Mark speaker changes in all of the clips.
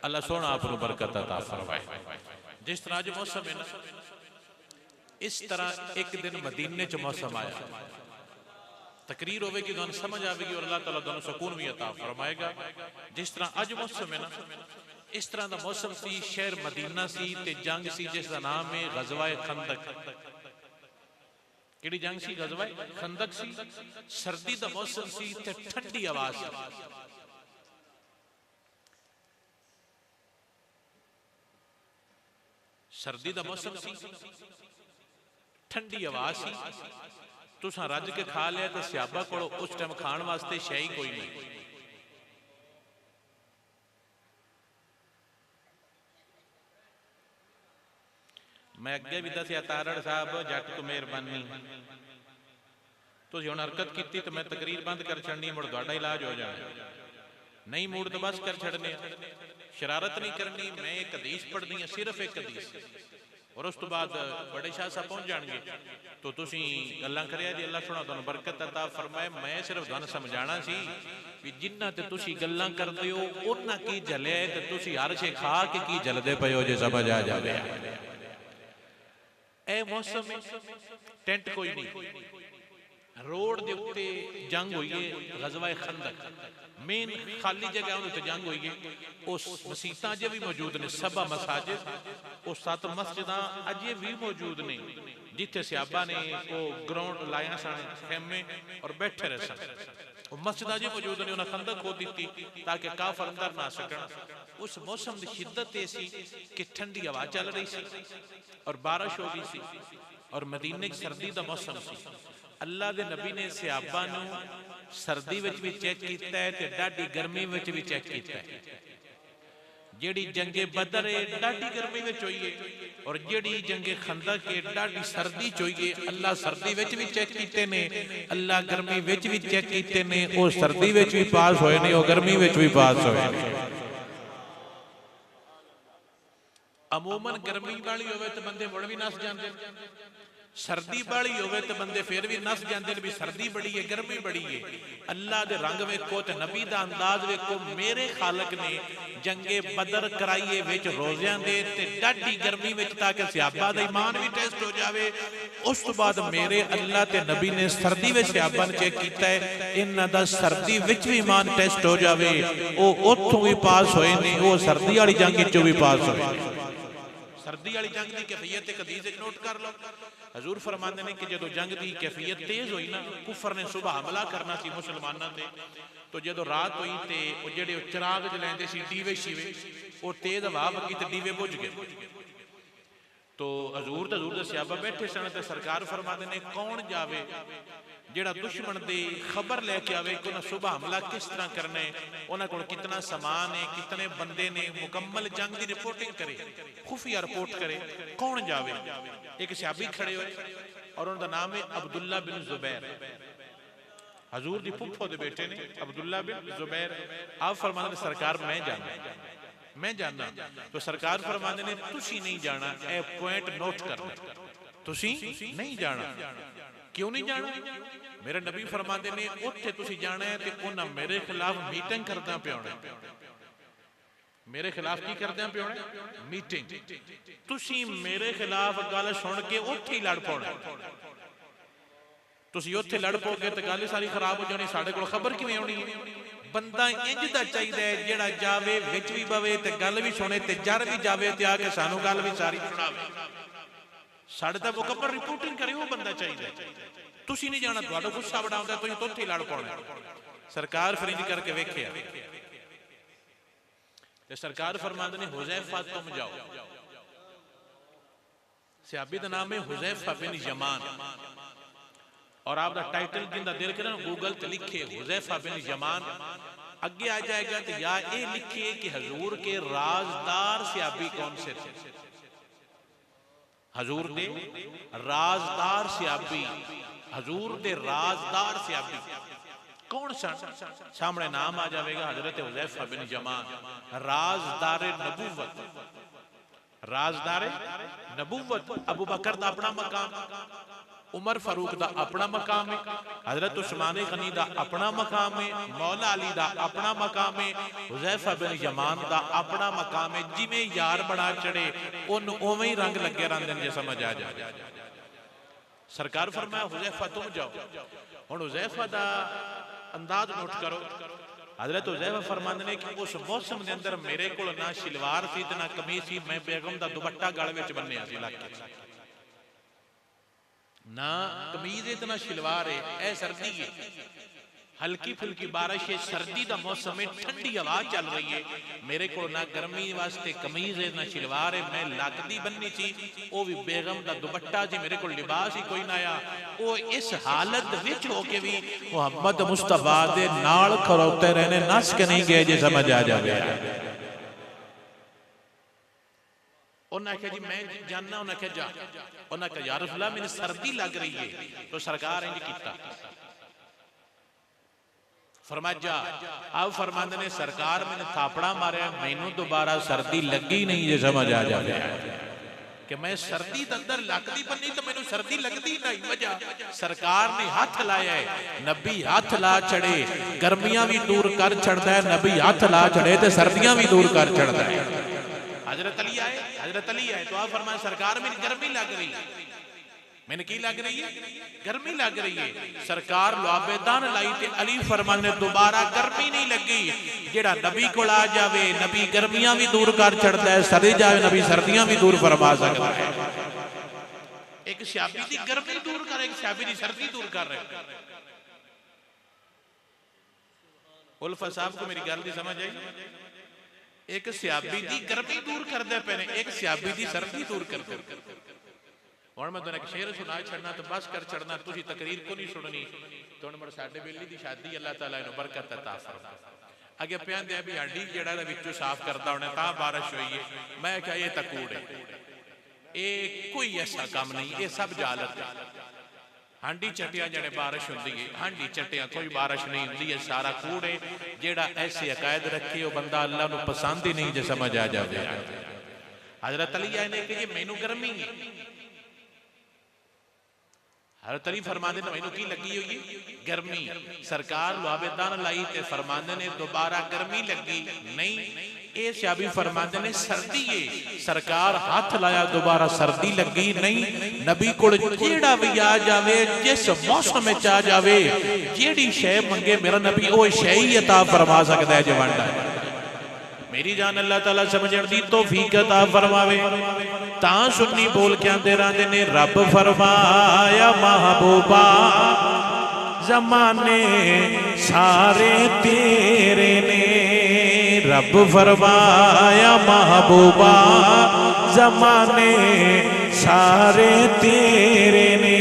Speaker 1: अल्लाह सोना आपको बरकत अता फरमाए। जिस तरह अज मौसम है ना, इस तरह एक दिन मदीने च मौसम आया, तकरीर होगी, तुहानू समझ आएगी और अल्लाह ताला तुहानू सुकून भी अता फरमाएगा। जिस तरह अज मौसम है ना, इस तरह का मौसम सी, शहर मदीना सी ते जंग सी जिसका नाम है गज़वाए खंदक। किहड़ी जंग सी? गज़वाए खंदक सी। सर्दी का मौसम सी ते ठंडी आवाज सी। सर्दी का मौसम सी, ठंडी आवाज सी। तुसां रज के खा लिया तो सियाबा कोल उस टाइम खाण वास्ते शै ही कोई नहीं। मैं अगे भी दसिया तारड़ साहब जट तो मेहरबानी, तुसीं हुण हरकत की तो मैं तकरीर बंद कर छड़नी, मुड़ तुहाडा इलाज हो जाना। नहीं मूड तो बस कर छड़ने, शरारत नहीं करनी। मैं एक हदीस पढ़नी है, सिर्फ एक हदीस, और उस तो बाद बड़े शाह साहब पहुंच जाएंगे तो तुसीं गल्लां करिया जी। अल्लाह सुना तुहानू बरकत अता फरमाए। मैं सिर्फ तुहानू समझाना सी कि जिन्ना ते तुसीं गल्लां करदे हो उन्ना की झलिया है, ते तुसीं हर शे खा के की झलदे पए हो, जे समझ आ जावे। ए मौसम टेंट कोई नहीं, रोड दे उत्ते जंग हुई है, गज़वाए खंदक, मेन खाली जगह उन्हें जंग हुई है। उस मसीतां अजे भी मौजूद ने, सबा मसाजिद, उस 7 मस्जिदां अजे भी मौजूद ने जिथे सियाबा ने वो ग्राउंड लाया सन खेमे और बैठे रहे सन। मस्जिद अजे मौजूद ने, उन्हें खंदक खो दी ताकि काफिर अंदर ना सकन। उस मौसम की शिद्दत ऐसी कि ठंडी हवा चल रही सी और बारिश हो गई सी, और मदीने की सर्दी का मौसम सी। अल्लाह दे नबी ने सियाबा नू सर्दी विच भी चेक कीता है ते डाडी गर्मी विच भी चेक कीता है। जेड़ी जंगे बदर है डाडी गर्मी विच होई है, और जेड़ी जंगे खंदक है डाडी सर्दी च होई है। अल्लाह सर्दी विच भी चेक कीते ने, अल्लाह गर्मी विच भी चेक कीते ने। ओ सर्दी विच भी पास होए ने, ओ गर्मी विच भी पास होए ने। अमूमन गर्मी वाली होवे तो बंदे मुड़ भी नस जाते, सर्दी वाली होवे तो बंदे फिर भी नस जाते भी सर्दी बड़ी है, गर्मी बड़ी है। अल्लाह दे रंग वेखो ते नबी दा अंदाज वेखो। मेरे खालक ने जंगे बदर कराइए विच रोज़ियां दे ते डाडी गर्मी विच, ताकि सियाबा दा ईमान भी टेस्ट हो जावे। उस तो बाद मेरे अल्लाह ते नबी ने सर्दी विच सियाबा ने चेक कीता है, इन्हां दा सर्दी विच भी ईमान टेस्ट हो जावे। ओ उत्थों भी पास होए ने, ओ सर्दी वाली जंग विचों भी पास होए। सर्दी वाली जंग की कैफियत एक हदीस नोट कर लो। हजूर फरमाते ने कि जो जंग की कैफियत तेज हुई ना, कुफर ने सुबह हमला करना सी मुसलमानों से, तो जो रात हुई तो वो जेडे चिराग जलाते सी दीवे शीवे, वो तेज हवा वगी तो दीवे बुझ गए। तो हजूर दे सियाबा बैठे सन, तो सरकार फरमाते ने कौन जावे जेड़ा दुश्मन की खबर लैके आवे कि उन्हें सुबह हमला किस तरह करना है, उन्होंने को कितना समान है, कितने बंदे ने, मुकम्मल जंग की रिपोर्टिंग करे, खुफिया रिपोर्ट करे। कौन जावे? एक सहाबी खड़े हुए और उनका नाम है अब्दुल्ला बिन जुबैर। हजूर दी फुफो दे बेटे ने अब्दुल्ला बिन जुबैर। आप फरमाते सरकार मैं जाना। तो सरकार फरमाते ने तुसी नहीं जाना, ए पॉइंट नोट करना, तुसी नहीं जाना। क्यों नहीं जाना? मेरे नबी फरमाते ने उत्थे तुसी जाना है तो उन्हें मेरे खिलाफ मीटिंग करदा पिया होना। मेरे खिलाफ की करदा पिया होना? मीटिंग। तुसी मेरे खिलाफ गल सुन के उत्थे ही लड़ पौना। तुसी उत्थे लड़ पोगे तो गल सारी खराब हो जानी, साडे कोल खबर किवें आउणी है? बंदा इंज दा चाहिदा है जेड़ा जावे विच भी बवे ते गल भी सुने ते जर भी जावे ते आके सानू गल भी सारी सुणावे, साडे तां मुकम्मल रिपोर्टिंग करे। वो बंदा चाहिदा। तुसी नहीं जाना, तुहाडा गुस्सा बड़ा आउंदा, तुसीं तो उत्थे ही लड़ पौना। सरकार फिर इंज करके वेखिया ते सरकार फरमांदे ने हुज़ैफा तुम जाओ। सहाबी दा नाम है हुज़ैफा बिन यमान, और आपका टाइटल जिंदा दिल करे गूगल ते लिखे हुज़ैफा बिन यमान, अगे आ जाएगा। तो या ये लिखिए कि हजूर के राजदार सहाबी कौन से थे? हजूर दे राजदार सहाबी, हजूर दे राजदार सहाबी कौन सन? सामने नाम आ जाएगा हजरत हुज़ैफा बिन यमान, राजदार नबूवत। राजदार नबूवत। अबू बकर दा अपना मकाम, उमर फारूक का अपना मकाम है, हजरत उस्मान गनी का अपना मकाम है, मौला अली का अपना मकाम है, हुज़ैफा बिन यमान का अपना मकाम है। जिमें यार बड़ा चढ़े उन उवें ही रंग लगे रहते हैं, समझ आ जाए। सरकार फरमाया हुज़ैफा तुम जाओ। हुण हुज़ैफा का अंदाज नोट करो। हजरत हुज़ैफा फरमाते ने कि उस मौसम के अंदर मेरे को ना शलवार सी ना कमीज सी, मैं बेगम का दुपट्टा गल विच बन्निया सी लग के, ना कमीज है ना शलवार है। ए सर्दी है, हल्की फुल्की बारिश है, सर्दी का मौसम है, ठंडी हवा चल रही है। मेरे को ना गर्मी वास्ते कमीज है ना शलवार है, मैं लकदी बन्नी सी, वो भी बेगम का दुपट्टा जी, मेरे को लिबास ही कोई ना आया। वो इस हालत विच होके भी मुहम्मद मुस्तफा दे नाल खड़ोते रहने, नस के नहीं गए जी, समझ आ जाए। उन्हें आख्या जी मैं जानना, उन्हें आख्या जा। उन्हें कहा या रसूल अल्लाह मैंने सर्दी लग रही है। तो सरकार इंज कीता, फरमाया जा। अब फरमाते ने सरकार मैंने थापड़ा मारिया, मैनू दोबारा सर्दी लगी नहीं जे, समझ आ जाए कि मैं सर्दी के अंदर लगती बनी तो मैनू सर्दी लगती नहीं। वजह सरकार ने हाथ लाया है, नबी हाथ ला चढ़े गर्मियां भी दूर कर छड़ता है, नबी हाथ ला चढ़े तो सर्दियां भी दूर कर छड़ता है। हजरत अली आए, हजरत अली आए तो आप फरमाया सरकार मेरी गर्मी लग रही है। मैंने की लग रही है? गर्मी लग रही है। सरकार लुआबेदान लाई ते अली फरमान ने दोबारा गर्मी नहीं लगी। जेड़ा नबी को आ जावे, नबी गर्मियां भी दूर कर छड़ता है, सदी जावे नबी सर्दियां भी दूर फरमा सकता है। एक सहाबी दी गर्मी दूर कर, एक सहाबी दी सर्दी दूर कर रहे। उल्फा साहब को मेरी गल दी समझ आई? एक सहाबी दी गर्मी दूर करते पे ने, एक सहाबी दी सर्दी दूर करते। हुण मैं तुहानू एक शेर सुना छड़ना तो बस कर छड़ना, तुसीं तकरीर को नहीं सुननी। तो हुण साडे बेली दी शादी अल्लाह ताला इहनूं बरकत अता फरमाए। अगे पियांदे भी हांडी जेड़ा विचों साफ करदा होने तां बारिश होई है। मैं क्या ये तकूड़ है, ये कोई ऐसा काम नहीं, ये सब जालत है। हांडी चटिया जड़े बारिश होंदी है, हांडी चटिया कोई बारिश नहीं होंदी है, सारा कूड़ है। जेड़ा ऐसे अकायद रखे वो बंदा अल्लाह नूं पसंद ही नहीं जे, समझ आ जाए। हजरत अली आए ने कि मैनू गर्मी है। हजरत अली फरमाते ने मैनू की लगी हुई है? गर्मी। सरकार लुआबेदान लाई ते फरमाते ने दोबारा गर्मी लगी नहीं। ये सहाबी फरमाते ने सर्दी है। सरकार हाथ लाया, दोबारा सर्दी लगी नहीं। नबी कोल जेड़ा भी आ जावे, जिस मौसम में आ जावे, जेड़ी शै मंगे मेरा नबी वो शै ही अता फरमा सकता है जवाना। मेरी जान अल्लाह ताला समझण दी तौफीक अता फरमावे। तां सुन्नी बोल के आंदे रहंदे ने, रब फरमाया महबूबा ज़माने सारे तेरे ने। रब फरमाया महबूबा ज़माने सारे तेरे ने।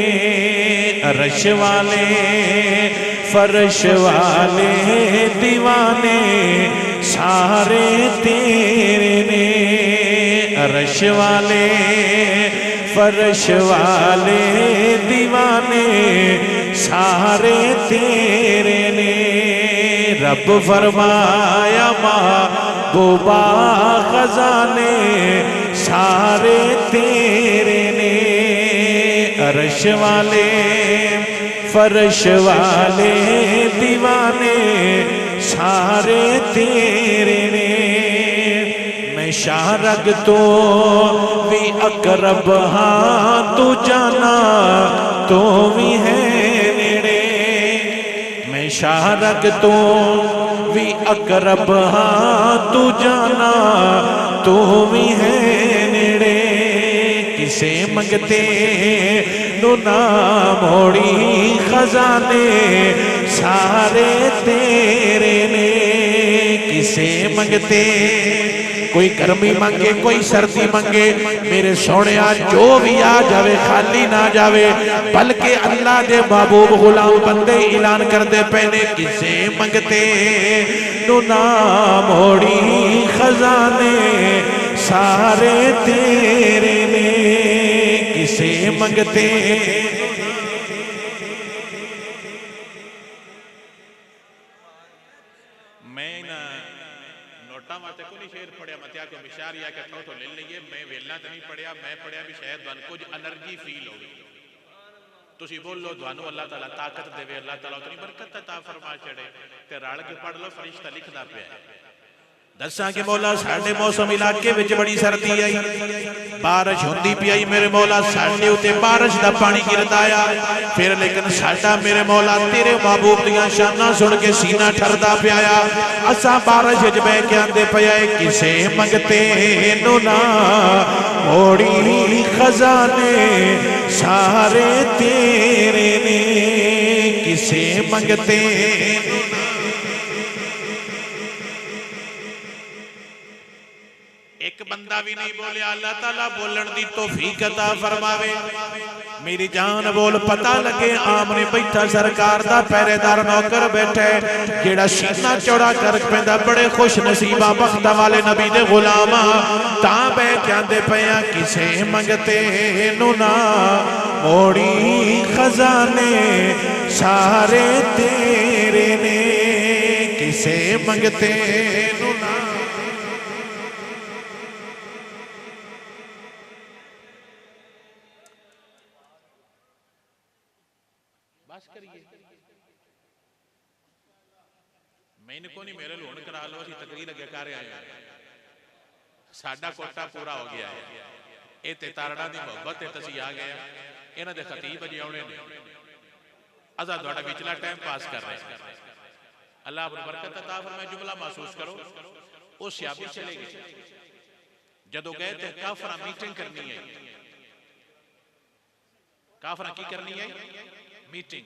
Speaker 1: अर्श वाले फर्श वाले दीवाने सारे तेरे ने। अर्श वाले फर्श वाले दीवाने सारे तेरे ने। रब फरमाया महबूबा खजाने सारे तेरे ने। अर्श वाले फर्श वाले दीवाने सारे तेरे ने। मैं शारग तो भी अकरब हाँ, तू जाना तो भी है नेड़े। मैं शारग तो भी अकरब हाँ, तू जाना तो भी है नेड़े। किसे मंगते नु ना मोड़ी खजाने सारे तेरे ने। किसे मंगते, कोई गर्मी मंगे कोई सर्दी मंगे, मेरे सोने जो भी आ जावे खाली ना जावे। बल्कि अल्लाह दे महबूब गुलाम बंदे ऐलान करते पे ने, किसे मंगते नु ना मोड़ी खजाने सारे तेरे ने। किसे मंगते शेर पढ़िया मत को मिशार या के तो ले लीजिए। मैं वेला तो नहीं पढ़िया, मैं पढ़िया भी शायद बन कुछ एनर्जी फील हो गई। तुसी बोलो तुहानू अल्लाह ताला ताकत देवे, अल्लाह ताला उतनी बरकत अता फरमा छड़े ते रल के पढ़ लो, फरिश्ता लिखदा पिया है। दसा कि मौला साडे मौसम इलाके विच बड़ी सर्दी आई, बारिश होंदी पई आई, मेरे मौला साडे उते बारिश दा पानी गिरदा आया, फिर लेकिन साडा मेरे मौला तेरे महबूब दियां शानां सुन के सीना ठरदा पिया आ। असा बारिश विच बह के आंदे पिया किसे मंगते नु ना मोड़ी खजाने सारे तेरे ने, किसे मंगते एक बंदा भी नहीं बोलिया। अल्लाह ताला बोलन दी तौफीक अता फरमावे। मेरी जान बोल पता लगे आमने बैठा सरकार दा पहरेदार नौकर बैठा है, जेड़ा सीना चौड़ा कर पैंदा, बड़े खुश नसीबा बख्त वाले नबी दे गुलाम तां बह के आंदे पिया किसे मंगते नु ना मोड़ी खजाने सारे तेरे ने, किसे मंगते नु ना। बस करिए मैंने को नहीं, मेरे लोन करा लो, असं तकरीर अगे कर आए, साडा कोटा पूरा हो गया है। ये ते तारड़ा दी मोहब्बत है, तसी आ गए इन्हां दे खतीब अजे आउणे ने, असा तुहाडा विचला टाइम पास कर रहे हैं। अल्लाह अपनी बरकत अता फरमाए। जुमला महसूस करो, वो सियाबी चले गए, जदों गए थे काफरा मीटिंग करनी है। काफरा की करनी है? मीटिंग।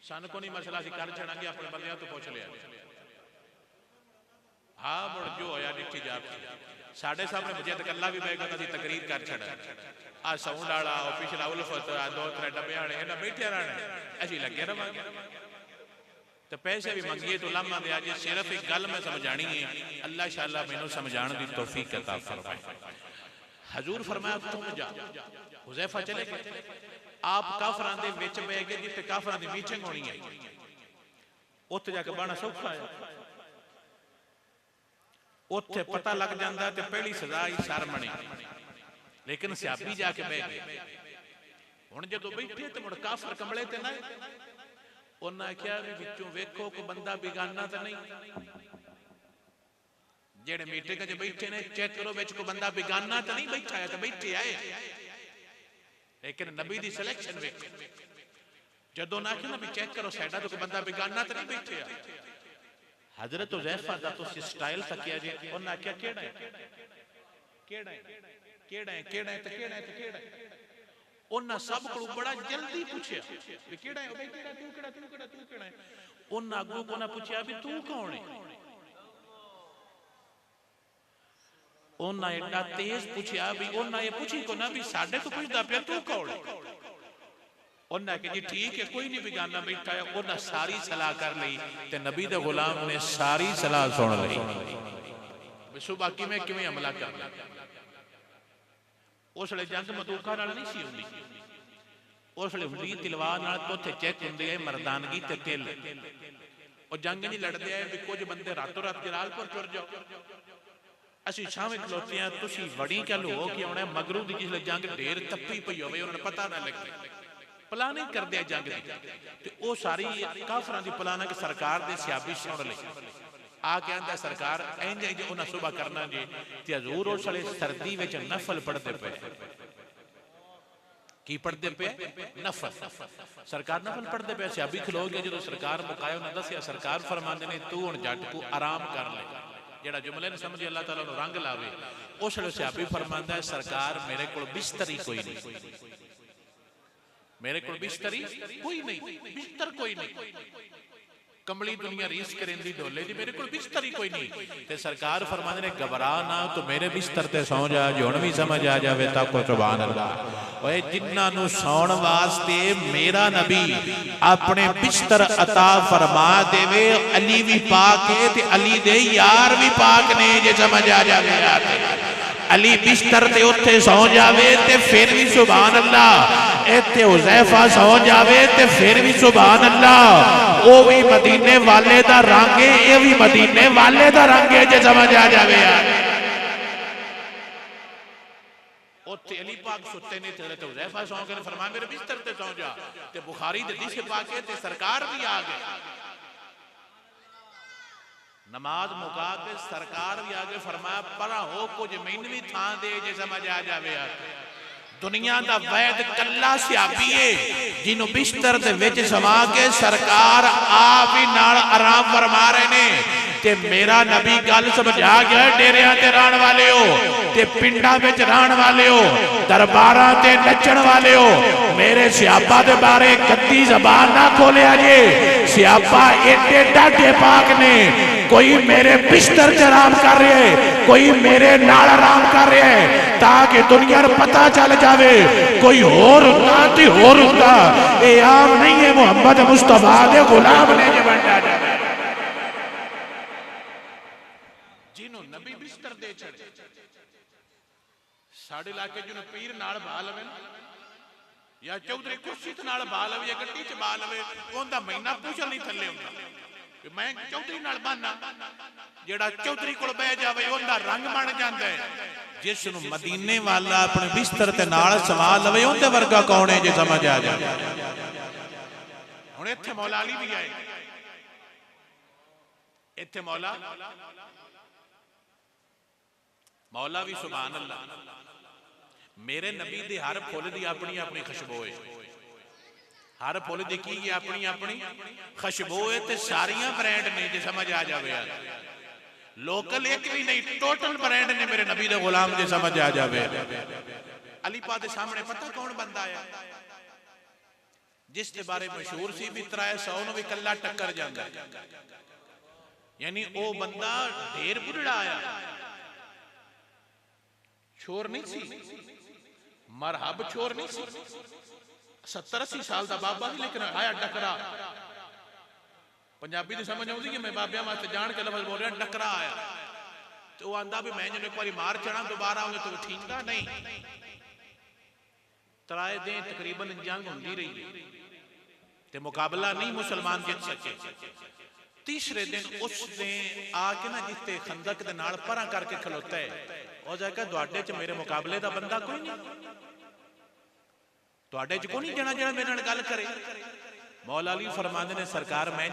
Speaker 1: सन को नहीं मसला सी कर छड़ांगे, अपने बंदियां तो पूछ लिया। हाँ मुड़ जो होया डिठी जा साढ़े सामने मुझे गल्ला भी बैठा था, तकरीर कर छड़ा आ साउंड वाला पिछला उल्फत दो त्रै डब्बे वाले इन्हें बैठे रहने, असीं लगे रहांगे तो पैसे भी मंगिए तो लामा दे। अज सिर्फ एक गल मैं समझानी है, अल्लाह शाला मैनू समझाने दी तौफीक अता फरमाए। हजूर फरमाया तुम जा, हुज़ैफा चले गए, आप काफरां दे विच बह गए जिथे काफरां दी मीटिंग होनी है, उत्थे जाके बहना सौखा है। उत्थे पता लग जाता तो पहली सजा ही सर मणी, लेकिन सियाबी जाके बह गए। हुण जदों बैठे तो मुड़ काफर कमले ते ना, उन्हें आख्या भी विचों वेखो कोई बंदा बेगाना तो नहीं, जेड़े मीटिंग च बैठे ने चेक करो विच कोई बंदा बेगाना तो नहीं बैठा है, तो बैठे आए लेकिन नबी दी सिलेक्शन वेखो। जदों ना आख्या ना भी चेक करो साडा तो कोई बंदा बेगाना तो नहीं बैठे, हजरत हुज़ैफा दा तो स्टाइल तकिया जे, उन्हें आख्या केड़ा है केड़ा है केड़ा है केड़ा है ते केड़ा है ते केड़ा है। उन्हें सब को बड़ा जल्दी पूछया भी केड़ा है, भाई केड़ा, तू केड़ा, तू केड़ा, तू केड़ा है। उन्हें अगू को ना पूछया भी तू कौन है, उन्हें एडा तेज पूछया भी उन्हें ये पूछी को ना भी साडे तो पूछदा पिया तू कौन है। उन्हें कहा जी ठीक है कोई नहीं बेगाना बैठा है। उन्हें सारी सलाह कर ली ते नबी दे गुलाम ने सारी सलाह सुन ली, सुबह किवें किवें हमला करना। उस वे जंग बंदूकां नाल नहीं सी हुंदी, उस वे हुंदी तलवार नाल। तो उत्थे चेक हुंदी है मर्दानगी ते तिल। और जंग नहीं लड़दे आए भी कुछ बंदे रातों रात जलालपुर तुर जाओ, असीं छावें खलोते हैं, तुसीं वड़ी कल हो के आउणा मगरू दी जिसले जंग ढेर तप्पी पई होवे उन्हां नूं पता ना लगे, प्लानिंग करदे जंग दी ते ओ सारी काफरां दी प्लानिंग सरकार दे सियाबी सुण लई। आ के आंदा सरकार इंज इंज उन्हां सुबह करना जी ते हजूर उस वेले सर्दी विच नफल पढ़दे पे। की पढ़दे पे? नफल। सरकार नफल पढ़दे पे, सियाबी खलो गए। जो सरकार मुकाया उन्हें दसिया, सरकार फरमांदे ने तू हुण जट को आराम कर ले, जेड़ा जुमले ने समझे अल्लाह ताला नूं रंग लावे। उस वेले सियाबी फरमांदा है सरकार मेरे कोल बिस्तर ही कोई नहीं, मेरे को बिस्तरी कोई नहीं, बिस्तर कोई नहीं, कमली दुनिया रीस करेंदी डोले जी, मेरे को बिस्तर ही कोई नहीं। ते सरकार फरमाते ने घबरा ना, तो मेरे बिस्तर ते सौ जा, जो हुण भी समझ आ जावे ता को सुभान अल्लाह। ओए जिन्हां नूं सौण वास्ते मेरा नबी अपने बिस्तर अता फरमा देवे, अली भी पाक है ते अली दे यार भी पाक ने, जे समझ आ जावे यार अली बिस्तर ते उत्थे सौ जावे ते फिर भी सुभान अल्लाह, इत्थे हुज़ैफा सौ जावे ते फिर भी सुभान अल्लाह। ओ भी मदीने वाले दा रंग है, ये भी मदीने वाले दा रंग है, जे समझ आ जावे यार। उत्थे अली पाक सुते ने तेरे तो हुज़ैफा सौ गए, फरमाया मेरे बिस्तर ते सौ जा। ते बुखारी दी हदीस पाक है ते सरकार भी आ गए, नमाज मुका के सरकार भी आ गए, फरमाया परा हो कुछ मैनू भी थां दे जे समझ आ जावे। दुनिया दा वैद कल्ला सियाबी है जिन्हों बिस्तर दे विच समा के सरकार आप ही नाल आराम फरमा रहे ने। ते मेरा नबी गल समझा गया, डेरिया ते रहन वाले हो ते पिंडा विच रहन वाले हो, दरबारां ते नचण वाले हो, मेरे सियापा दे बारे कद्दी जबान ना खोलिया जे। सियापा एडे डाढे पाक ने, कोई मेरे बिस्तर च आराम कर रहे है, कोई मेरे नाल आराम कर रहे है, ताकि दुनिया को पता चल जावे कोई होर हुंदा ते होर हुंदा। ये आम नहीं है, मोहम्मद मुस्तफा दे गुलाम ने जे बंदा जावे जिन्हों नबी बिस्तर दे छड़े। साडे इलाके जिन्हों पीर नाल बहा लवे या चौधरी कुर्सी नाल बहा लवे या गड्डी च बहा लवे, उनका महीना पूछल नहीं थले हुंदा। मैं चौधरी नाल बहाना, जेड़ा चौधरी कोल बह जावे उनका रंग बन जाता है। जिसनों मदीने वाला अपने बिस्तर ते नाल सवा लवे उनते वर्गा कौन है जे समझ आ जाए। हुण इत्थे मौला अली भी आए, इत्थे मौला भी सुभान अल्लाह। मेरे नबी दे हर फुल दी अपनी अपनी खुशबू है, हर फुल दी की अपनी अपनी खुशबू है, ते सारियां ब्रांड ने जे समझ आ जाए। लोकल एक भी नहीं, टोटल ब्रांड ने मेरे नबी दे गुलाम जे समझ आ जाए। अली पाक दे सामने पता कौन बंदा आया जिस दे बारे मशहूर सी भी 300 नु भी कल्ला टक्कर जांदा, यानी ओ बंदा ढेर बुढ़ड़ा आया, छोर नहीं सी, मरहब छोर नहीं सी, 70-80 साल का बाबा नहीं, लेकिन आया डकरा। पंजाबी तो समझ आती कि मैं बाबिया वास्ते जान के लफज बोल रहा, डकरा आया तो आंदा भी मैं जो एक बार मार चढ़ा दोबारा आऊंगा तो ठीक नहीं। 3 दिन तकरीबन जंग होती रही ते मुकाबला नहीं मुसलमान जीत सके। तीसरे दिन उसने आके ना जिते खंदक दे नाल परा करके खलोता है, और जाके तुहाडे च मेरे मुकाबले का बंदा कोई नहीं, तुहाडे च कोई नहीं जना जना मेरे नाल गल करे। मौला अली फरमांदे ने सरकार मैं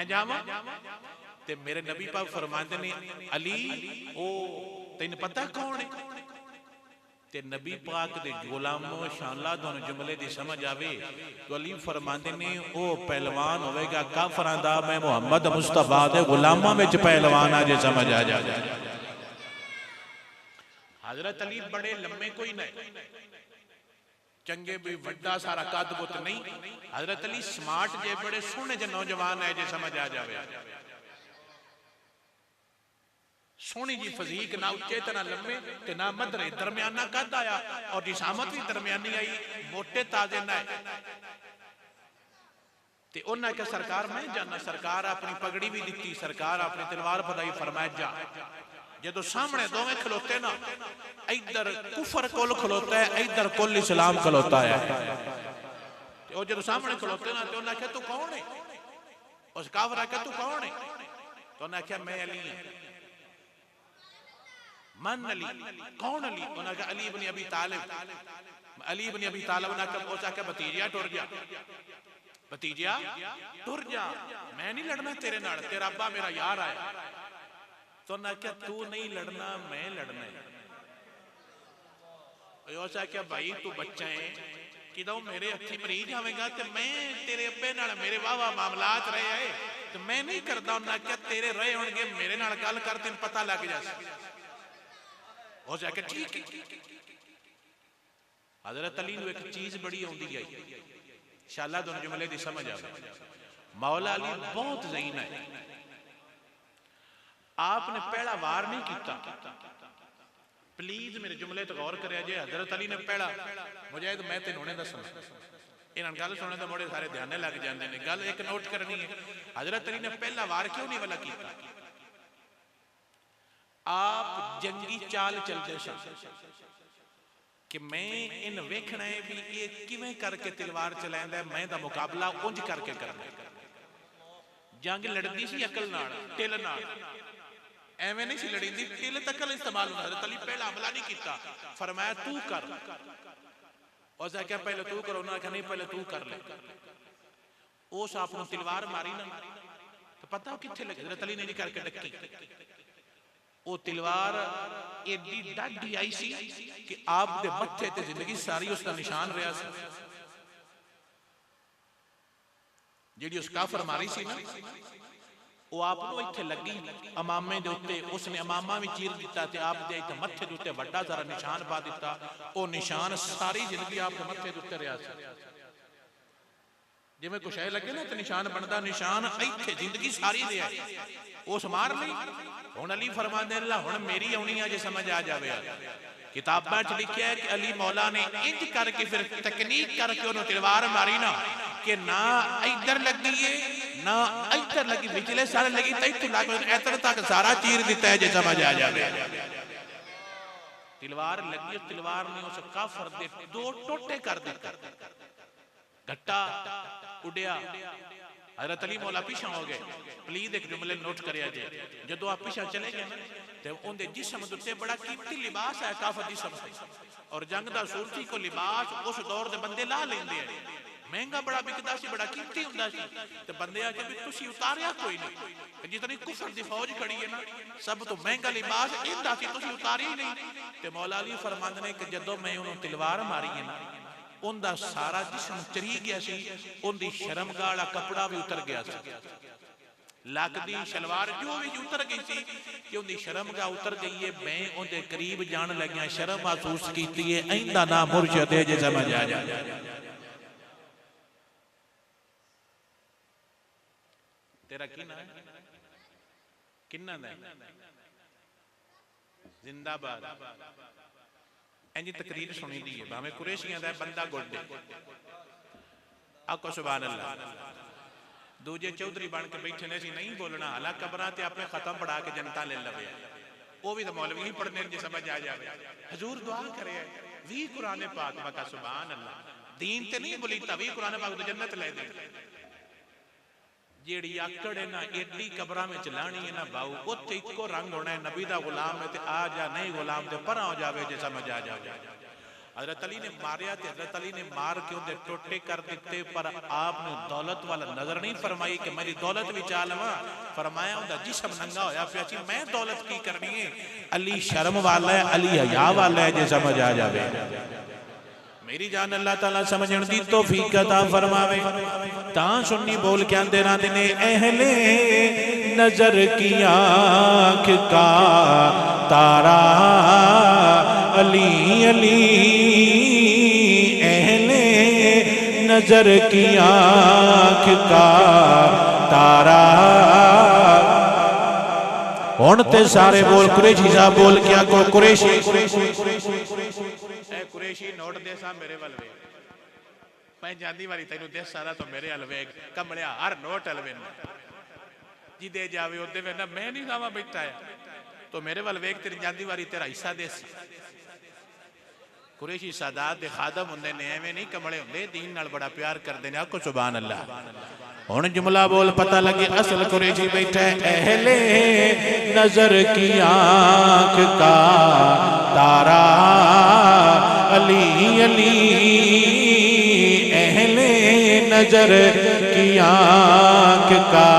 Speaker 1: जावां ते मेरे नबी पाक फरमांदे ने अली ओ तैनू पता कौन है? ते नबी पाक दे गुलामों शानला दोनों जुमले दी समझ आवे तो अली फरमांदे ने ओ पहलवान होवेगा काफरां दा, मैं मुहम्मद मुस्तफा दे गुलामां विच पहलवान आ जे समझ आ जा। हजरत अली बड़े लम्बे कोई नहीं, चंगे भी वड्डा सारा कद बुत नहीं, हजरत अली स्मार्ट जे बड़े सोहने जे नौजवान है जे समझ आ जावे। सोहनी जी फजीक, ना उच्चे ते ना लम्बे ते ना मदरे, दरमियाना कद आया और जिसामत भी दरमियानी आई, मोटे ताजे ना ते उन्हें कहा सरकार मैं जाना। सरकार अपनी पगड़ी भी दी, सरकार अपनी तलवार फदाई, फरमाया जा। जो सामने दोवें खलोते ना, इधर कुफर कुल खलोता है, इधर कुल इस्लाम खलोता है। और जो सामने खलोते ना तो उन्हें आख्या तू कौन है? उस काफर आख्या तू कौन है? तो उन्हें आख्या मैं अली हूं। मन अली? कौन अली? उन्हें आख्या अली इब्न अबी तालिब। अली इब्न अबी तालिब ने आख्या भतीजिया टुर जा, भतीजिया टुर जा, मैं नहीं लड़ना तेरे नाल, तेरा अब्बा मेरा यार आया। तो उन्हें आख्या तू नहीं लड़ना मैं लड़ना है। क्या भाई तू बच्चा है कि मेरे हथी मरी जाएगा तो मैं तेरे अब्बे नाल मेरे वाह मामलात रहे है तो मैं नहीं करता। उन्हें आख्या तेरे रहे होंगे, मेरे नाल गल कर तेन पता लग जाए। हो जाके ठीक है। हजरत अली नूं एक चीज बड़ी आउंदी है, शाला दोनों जुमले दी समझ आवे। मौला अली बहुत ज़हीन है, आपने पहला वार नहीं किया। प्लीज मेरे जुमले तो गौर करें जे। हजरत अली ने पहला मुजाहिद मैं तेन हुणे दसना, इन्हां गल सुनने तो बड़े सारे ध्यान लग जाते हैं। गल एक नोट करनी है, हजरत अली ने पहला वार क्यों नहीं वाला किया? आप जंगी चाल चलते सन कि मैं इन वेखना है भी ये किवें करके तलवार चलांदा है, मैं दा मुकाबला उंज करके करना। जंग लड़दी सी अकल नाल, तिल नाल। ਐਵੇਂ नहीं सी लड़ी, तिल तक इस्तेमाल होता। हज़रत अली पहला हमला नहीं किया, फरमाया तू कर। उसने क्या पहले तू करो, उन्होंने कहा नहीं पहले तू कर ले। उस आप तलवार मारी ना तो पता कितने लगे, हज़रत अली ने नहीं करके डकी। वो तलवार एडी डाढ़ी आई सी कि आप दे मत्थे ते जिंदगी सारी उसका निशान रहा सी। जिहड़ी उस काफर मारी सी ना वो आप इत्थे लगी अमामे दे उत्ते, उसने अमामा भी चीर दिता ते आप दे इत्थे मत्थे दे उत्ते वड्डा सारा निशान पा दिता। वो निशान सारी जिंदगी आप दे मत्थे दे उत्ते रहा सी। जिवें कुछ है लगे ना तो निशान बनता, निशान इत्थे जिंदगी सारी रहा। उस मार ली। हुण अली फरमांदे अल्लाह हुण मेरी आउणी आ जे समझ आ जावे। किताबां च लिखिया है कि अली मौला ने इंज करके फिर तकनीक करके उन्होंने तलवार मारी ना कि ना इधर लगी है ना इधर लगी, विचले सारे लगी तो इत्थों लग इधर तक सारा चीर दिता है जे समझ आ जावे। तलवार लगी, उस तलवार ने उस काफर दे दो टोटे कर दिते। घट्टा उड़िया। हज़रत अली मौला पीछा हो गए। प्लीज एक जुमले नोट करिया जे, जदों आप पीछा चले गए ना ते उनके जिस्म दे उत्ते बड़ा कीमती लिबास है काफर जिस्म से, और जंग दा सूरती को लिबास उस दौर दे बंदे ला लेंदे हैं। महंगा बड़ा बिकदा सी, बड़ा कीमती हुंदा सी ते बंदे आके भी तुसी उतारिया कोई नहीं। जितनी कुफर दी फौज खड़ी है ना सब तो महंगा लिबास इंदा सी, तुसी उतारी ही नहीं। ते मौला अली फरमांदे ने कि जदों मैं उन्होंने तलवार मारी है ना उनका सारा जिस्म चरी गया सी, उनकी शर्मगाह वाला कपड़ा भी उतर गया सी, लक दी शलवार जो भी उतर गई सी कि उनकी शर्मगाह उतर गई है। मैं उनके करीब जान लग्या शर्म महसूस की है। इंदा ना मुर्शद है जे समझ आ जाए। तेरा की ना किन्ना दा जिंदाबाद। इंजी तकरीर सुनी दी है भावें कुरैशियां दा बंदा गोडे आको सुभान अल्लाह। दूजे चौधरी बन के बैठे ने सी नहीं बोलना, हालां कबरां ते आपने खत्म पढ़ा के जनता ले लवे। वो भी तो मौलवी ही पढ़ने जी समझ आ जाए। हजूर दुआ करे भी कुरान पाक बका सुभान अल्लाह। दीन ते नहीं बोली तभी कुरान पाक तो जन्नत ले दे। जेड़ी आकड़ है ना एडी कबरां में लानी है ना बाऊ, उत्थे इको रंग होना है नबी दा गुलाम है ते आ जा, नहीं गुलाम ते परा हो जावे जे समझ आ जाए। हज़रत अली ने मारिया ते हज़रत अली ने मार के उनके टोटे कर दिते, पर आपने दौलत वाला नजर नहीं फरमाई कि मेरी दौलत भी चा लवां। फरमाया उनका जिस्म नंगा होया पिया सी, मैं दौलत की करनी है। अली शर्म वाला है, अली हया वाला है जे समझ आ जावे। मेरी जान अल्लाह ताला समझण दी तौफीक अता फरमावे। तां सुन्नी बोल के आंदे रहंदे ने अहले नजर की आंख का तारा अली अली, अहले नजर की आंख का तारा। हुण ते सारे बोल कुरैशी साहब बोल क्या को कुरैशी कुरैशी नोट दे सा मेरे वल वे, मैं जांदी वारी तैनू दे सारा तो मेरे हल वे कमलिया हर नोट हल वे जी दे जावे ओदे वे ना मैं नहीं जावा बैठा है तो मेरे वल वेख तेरी जांदी वारी तेरा हिस्सा दे। कुरैशी सादात दे खादम हुंदे ने, एवें नहीं कमले हुंदे, दीन नाल बड़ा प्यार करदे ने। आखो सुभान अल्लाह। हुण जुमला बोल पता लगे असल कुरैशी बैठा है। अहले नजर की आंख का तारा अली अली, अहले नजर की आंख का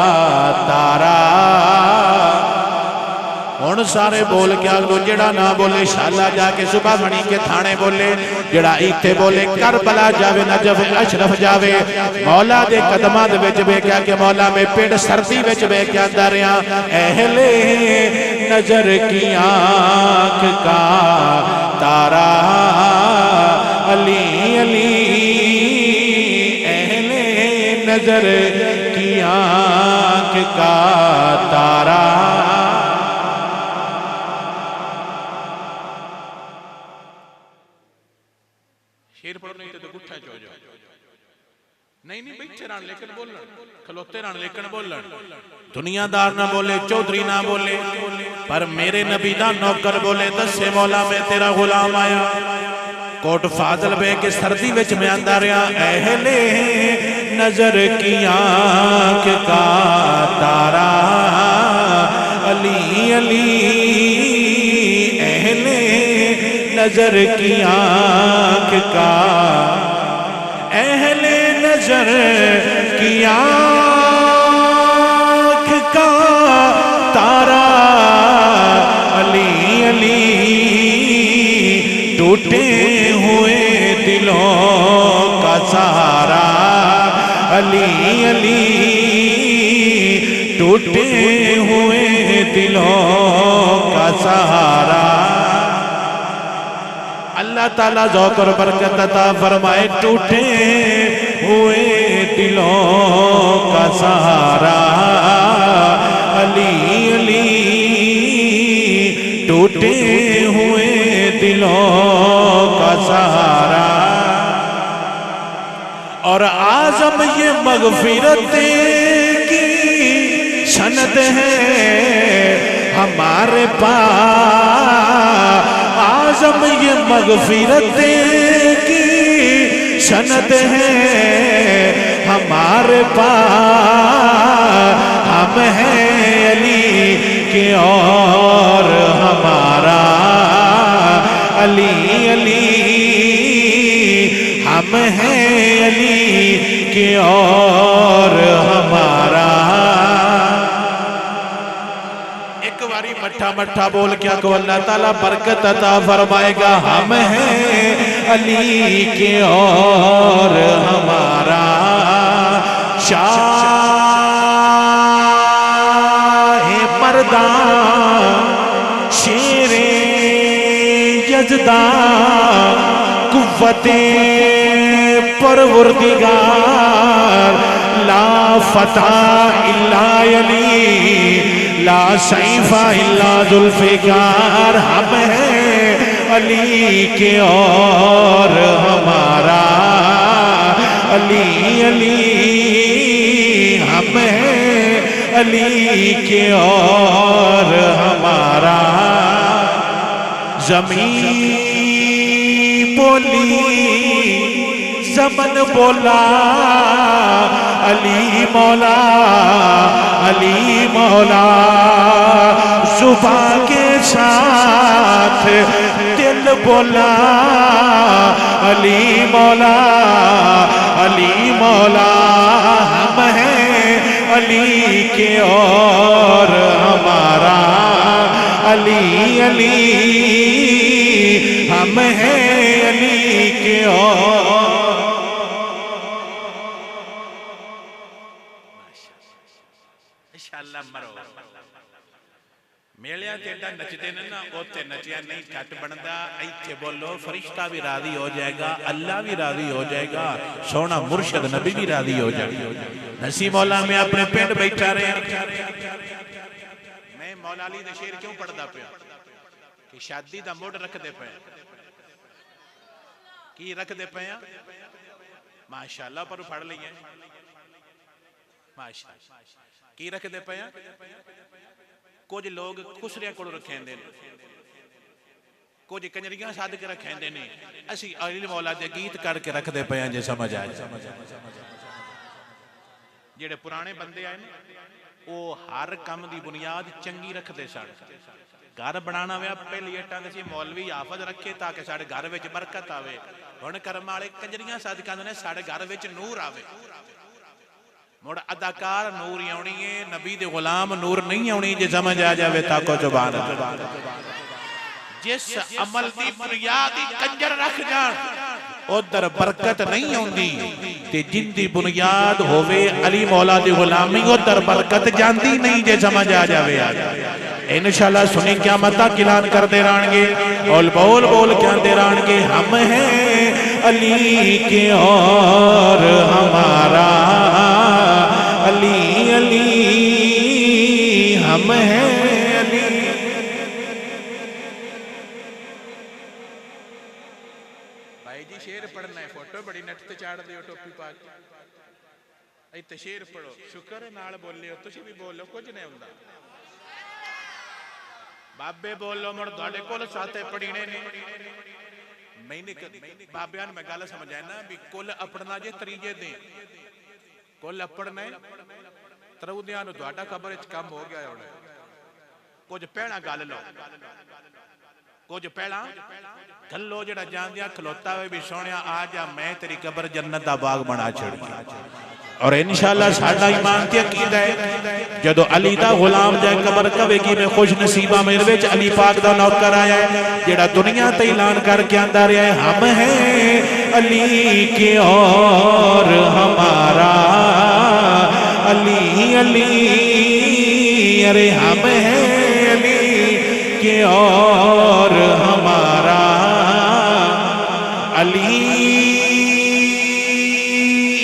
Speaker 1: तारा। हुण सारे बोल क्या लो, जेड़ा ना बोले शाला जाके सुबह बनी के थाने बोले, जेड़ा इत्थे बोले करबला जावे, नजफ अशरफ जावे। मौला दे कदमां दे विच वेख्या कि मौला में पिंड सर्दी विच वेख के आंदा रहा। अहले नजर की आंख का तारा अली अली, अहले नजर की आंख का तारा। शेर पढ़ो नहीं तो गुट्ठा चो जाओ। नहीं नहीं बैठे रहन लेकिन बोलन, खलोते रहन लेकिन बोलन। दुनियादार ना बोले, चौधरी ना बोले, पर मेरे नबी दा नौकर बोले। दसे मौला मैं तेरा गुलाम आया, कोट फादल बे के सर्दी विच मैं आंदा रहा। अहले नजर की आंख का तारा अली अली अहले नजर की आंख का, अहले नजर की आंख का तारा अली अली, टूटे हुए दिलों का सहारा अली अली, टूटे हुए दिलों का सहारा। अल्लाह ताला ज़ौक़ और बरकत अता फरमाए, टूटे हुए दिलों का सहारा अली अली, टूटे हुए दिलों का सहारा। और आज़म ये मग़फ़िरत की सनद है हमारे पास, आज़म ये मग़फ़िरत की सनद है हमारे पास। हम हैं अली के और हमारा अली अली, हम हैं अली के और हमारा। एक बारी मट्ठा मट्ठा बोल क्या को अल्लाह ताला बरकत अता फरमाएगा। हम हैं अली के और हमारा, शाहे मर्दां शेरे यज़दां, कुव्वते परवरदिगार, ला फता इल्ला अली, ला सैफा इल्ला जुल्फ़िकार। हम हैं अली के और हमारा अली अली, हम हैं अली के और हमारा। ज़मीन बोली ज़मन बोला अली मौला अली मौला, ज़ुबान के साथ दिल बोला अली मौला अली मौला। हम हैं अली के और हमारा अली अली, हम हैं अली के और। इंशाअल्लाह मरो मेलिया तेड़ा नचते ने ना, उत्ते नचिया नहीं घट बनता। इत्थे बोलो फरिश्ता भी राजी हो जाएगा, अल्लाह भी राजी हो जाएगा, सोना मुर्शद नबी भी राजी हो जाएगा। नसी मौला में अपने पिंड बैठा रहे, मैं मौला अली दे शेर क्यों पढ़दा पिया कि शादी दा मुड़ रखदे पे, की रखदे पे माशाअल्लाह, पर पढ़ लईए माशाअल्लाह। की रखदे पे कुछ लोग खुसरिया को रखेंदे ने, कुछ कंजरियां सद के रखेंदे ने, असी अली मौला दे गीत करके रखदे पे जे समझ आए। जेड़े पुराने बंदे आए ने वो हर काम की बुनियाद चंगी रखते सन। घर बनाना वे पहली इटां दे मौलवी हाफज रखे ताकि साडे घर विच बरकत आवे। हुण कर्म वाले कंजरियां सद कहंदे ने साडे घर विच नूर आवे। मुड़ अदाकार नूर ही आउणी है, नबी दे गुलाम नूर नहीं आउणी। जे समझ आ जावे ताको जुबान जिस अमल दी बुनियाद कंजर रख जान उधर बरकत नहीं आउंदी, ते जिंदी बुनियाद होवे अली मौला दी गुलामी उधर बरकत जांदी नहीं। जे समझ आ जावे इंशाअल्लाह सुनी क़यामत किलान करदे रहणगे और बोल बोल कहंदे रहणगे। हम हैं अली के और हमारा अली अली, हम हैं अली। भाई जी शेर पढ़ना है, फोटो बड़ी नट ते चाड़ दियो टोपी पा के, इत्ते शेर पढ़ो, शुक्र नाल बोलियो, तुसी भी बोलो, कुछ नहीं हुंदा। बाबे बोलो मुड़ तुहाडे कोल साथे पढ़ीने ने मैंने बाबियां मैं गल समझाया ना भी कुल अपना जे तरीजे दे कुल अपना तरऊदियां नु तुहाडा खबर च कम हो गया होना। कुछ पहला गल लो, कुछ पहला गलो जड़ा जांदिया खलोता हुए भी सोनिया आ जा मैं तेरी कब्र जन्नत दा बाग बना छड़ी। और इंशाअल्लाह साडा ईमान ते अकीदा है जदों अली दा गुलाम जाए कब्र कवेगी मैं खुश नसीबा मेरे विच अली पाक दा नौकर आया है जेड़ा दुनिया ते ऐलान करके आंदा रहा है हम हैं अली के और हमारा अली अली, अरे हम हैं अली के और हमारा अली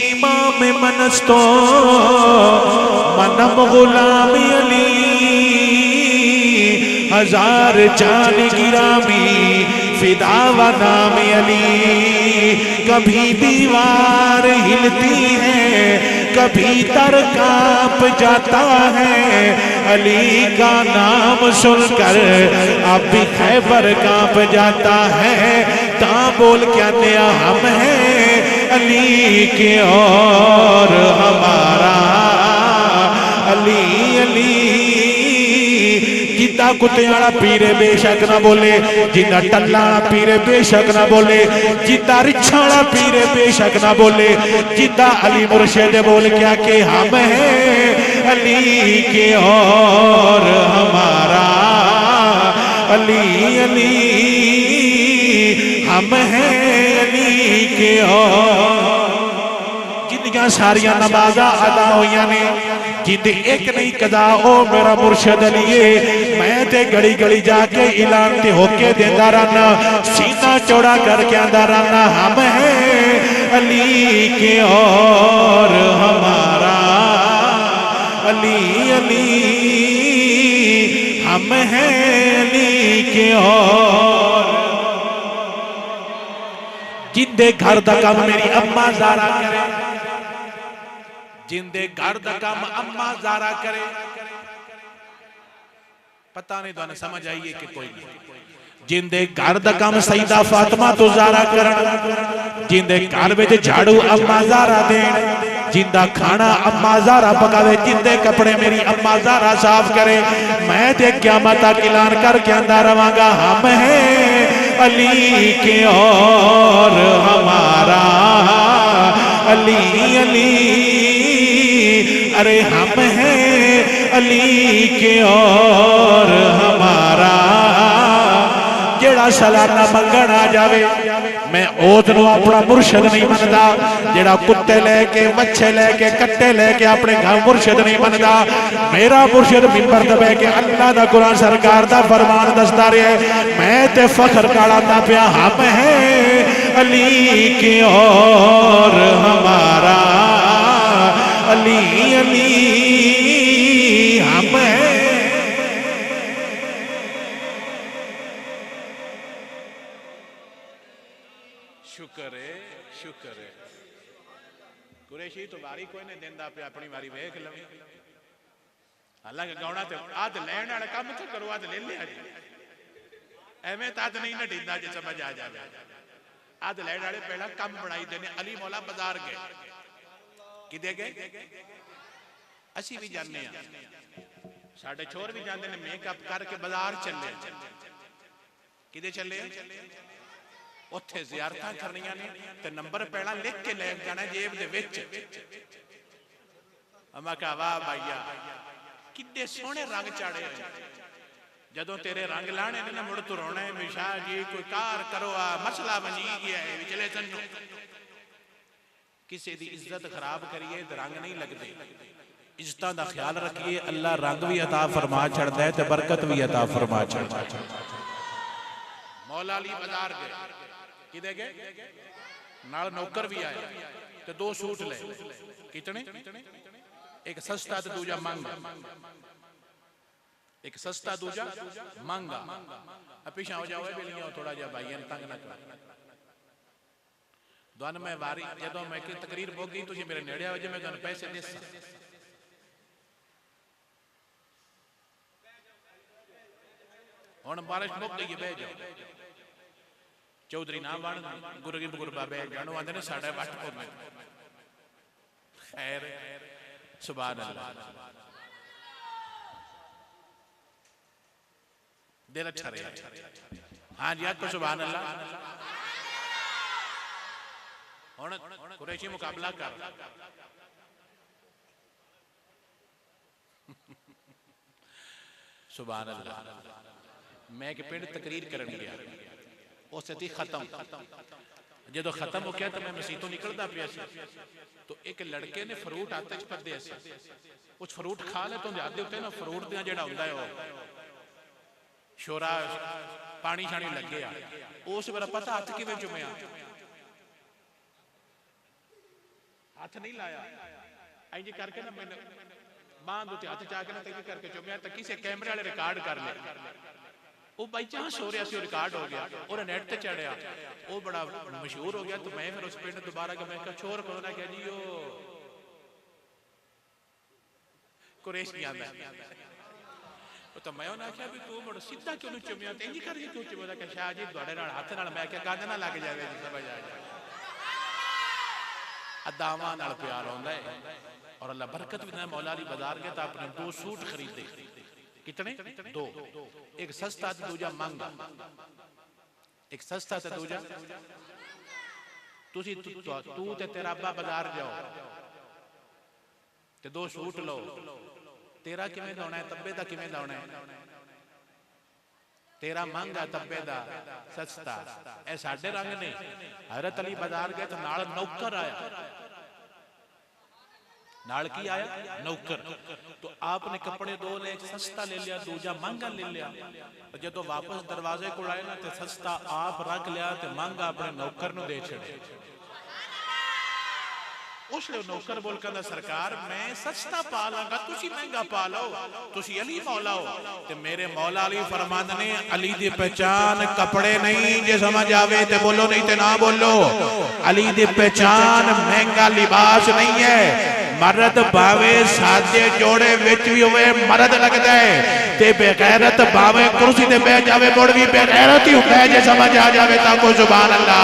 Speaker 1: इमाम मनस्तो मनम गुलाम अली हजार जान गिरामी फिदावा नाम अली। कभी दीवार हिलती है कभी तर कांप जाता है अली का नाम सुनकर अब भी खैबर कांप जाता है। ता बोल क्या नया हम हैं अली के और हमारा अली अली। जिदा कुत्ते वाला पीरे बेशक ना बोले, जिदा टल्ला वाला पीरे बेशक ना बोले, जिदा रिछा वाला पीरे बेशक ना बोले, जिदा अली मुर्शिद बोल क्या के हम हैं अली के और हमारा अली अली, हम हैं अली के और। जिंदियां सारिया नमाजा अदा हुई ने जिंदी एक नहीं कदा ओ मेरा मुर्शद अली मैं ते गली गली जाके ऐलान ते होके देंदा रहना सीना चौड़ा करके आंदा रहना हम हैं अली के और हमारा अली अली, हम हैं अली के और। जिंदे घर दा काम मेरी अम्मा ज़ारा करे, जिंदे घर दा काम अम्मा ज़ारा करे, पता नहीं तुहानू समझ आई है कि कोई नहीं। जिंदे घर दा काम सईदा फातिमा तो ज़ारा करन, जिंदे घर विच झाड़ू अम्मा ज़ारा देन, जिंदा खाना अम्मा ज़ारा पकावे, जिंदे कपड़े मेरी अम्मा ज़ारा साफ करे, मैं ते क़यामत तक ऐलान करके आंदा रवांगा हम हैं अली के और हमारा अली अली, अरे हम हैं अली के और हमारा। जेड़ा सालाना मंगण आ जावे मैं ओदनू अपना मुर्शद नहीं मनदा, जेड़ा कुत्ते लेके मच्छे लेके कट्टे लेके अपने घर मुर्शद नहीं मनदा। मेरा मुर्शद मिंबर ते बैठ के अल्लाह दा कुरान सरकार दा फरमान दसदा रहा मैं ते फखर करांदा पिया हम हैं अली के और हमारा अली अली, हम हैं। शुक्र है शुक्र है कुरैशी तो वारी कोई नहीं देंदा पे अपनी वारी वेख लवे। हालांकि गाउणा ते आद लैण वाला काम तो करो आद ले लिया जी एवें ताद नहीं ना ढींदा जे समझ आ जावे। आद लैण वाले पहला काम बनाई देने अली मौला बाजार गए किदे गए असी भी जाने साडे छोर भी जाते ने मेकअप करके बाजार चले किदे चले उत्थे ज़ियारतां करनियां ने ते नंबर पहला लिख के ले जाना जेब दे विच। मैं कहा वाह भाईया किड्डे सोहने रंग चाड़े जदों तेरे रंग लाने ने ना मुड़ तू रोना है विशाह जी कोई कार करो आ मसला बनी गया है विचले तन्नू किसी दी इज्जत खराब करिए तो रंग नहीं लगते। इज्जतां दा ख्याल रखिए अल्लाह रंग भी अता फरमा छड़दा है ते बरकत भी अता फरमा छड़दा है। मौला अली बाजार गए किदे गए नाल नौकर भी आए ते दो सूट ले कितने एक सस्ता ते दूजा महंगा, एक सस्ता दूजा महंगा। पीछा हो जाओ बेलियां थोड़ा जा भाई तंग ना कर दोन मैं वारी जदों मैं तकरीर हो गई तुझे मेरे नेड़े हो जाए मैं दोन पैसे दे हुण बारिश मुक गई बह जाओ चौधरी ना बन गुरु बाबे जानो आंदे ने साडा वट पौंदा खैर सुभान अल्लाह। दिल अच्छा रहा। हाँ जी आपको सुभान अल्लाह। हुण कुरैशी मुकाबला कर सुभान अल्लाह। मैं एक पिंड तकरीर करन गया, उस दी खत्म जो खत्म हो गया तो मैं मसीतों निकलता पिया तो एक लड़के ने फ्रूट हाथ च फड़िया सी, कुछ फ्रूट खा ले तो याद उत्ते ना फ्रूट दियां जिहड़ा हुंदा है शोरा पानी शानी लगे आ, उस वेले पता हाथ किवें चुमिया, हाथ नहीं लाया इंज करके ना मैंने बांध उत्ते हाथ चा के ना तकी करके चुमिया तो किसी कैमरे वाले रिकॉर्ड कर ले, वो बाई चांस हो रहा सी रिकॉर्ड हो गया और नेट ते चढ़िया, वो बड़ा मशहूर हो गया। तो मैं फिर उस पिंड दोबारा गया, मैं कहा छोर करो ना, क्या जी वो कुरैशी आंदा तो मैं उन्हें आख्या भी तू मुड़ सीधा क्यों नहीं चुमिया, इंज करके क्यों चुमिया, कि शाह जी तुहाडे नाल हत्थ नाल, मैं क्या गंद ना लग जाए जी, समझ आ जाए। अदावां नाल प्यार होंदा है और अल्लाह बरकत भी देना। मौला अली बाजार गया तो आपने 2 सूट खरीदे, कितने 2, एक सस्ता तो दूजा महंगा, एक सस्ता तो दूजा तुसी तू ते तेरा अब्बा बाजार जाओ ते 2 सूट लो, तेरा किवें लाउणा है तब्बे दा किवें लाउणा है, तेरा महंगा तब्बे दा सस्ता, ए साडे रंग ने। हजरत अली बाजार गए तो नाल नौकर आया, नाल की आया नौकर, तो आपने कपड़े 2 ले, एक सस्ता ले लिया दूजा महंगा ले लिया, जो वापस दरवाजे को आए ना तो सस्ता आप रख लिया तो महंगा अपने नौकर नूं दे छड़े। उसले नौकर बोल कहंदा सरकार मैं सस्ता पा लांगा, तुसी महंगा पा लो, तुसी अली मौला हो। ते मेरे मौला अली फरमांदे ने अली दी पहचान कपड़े नहीं, जे समझ आवे ते बोलो नहीं ते ना बोलो। अली दी पहचान महंगा लिबास नहीं है, मर्द भावे सादे जोड़े विच भी होवे मर्द लगदा है, ते बेगैरत भावे कुर्सी ते बैठ जावे मुड़ भी बेगैरत ही हुंदा है, जे समझ आ जावे तां को सुभान अल्लाह।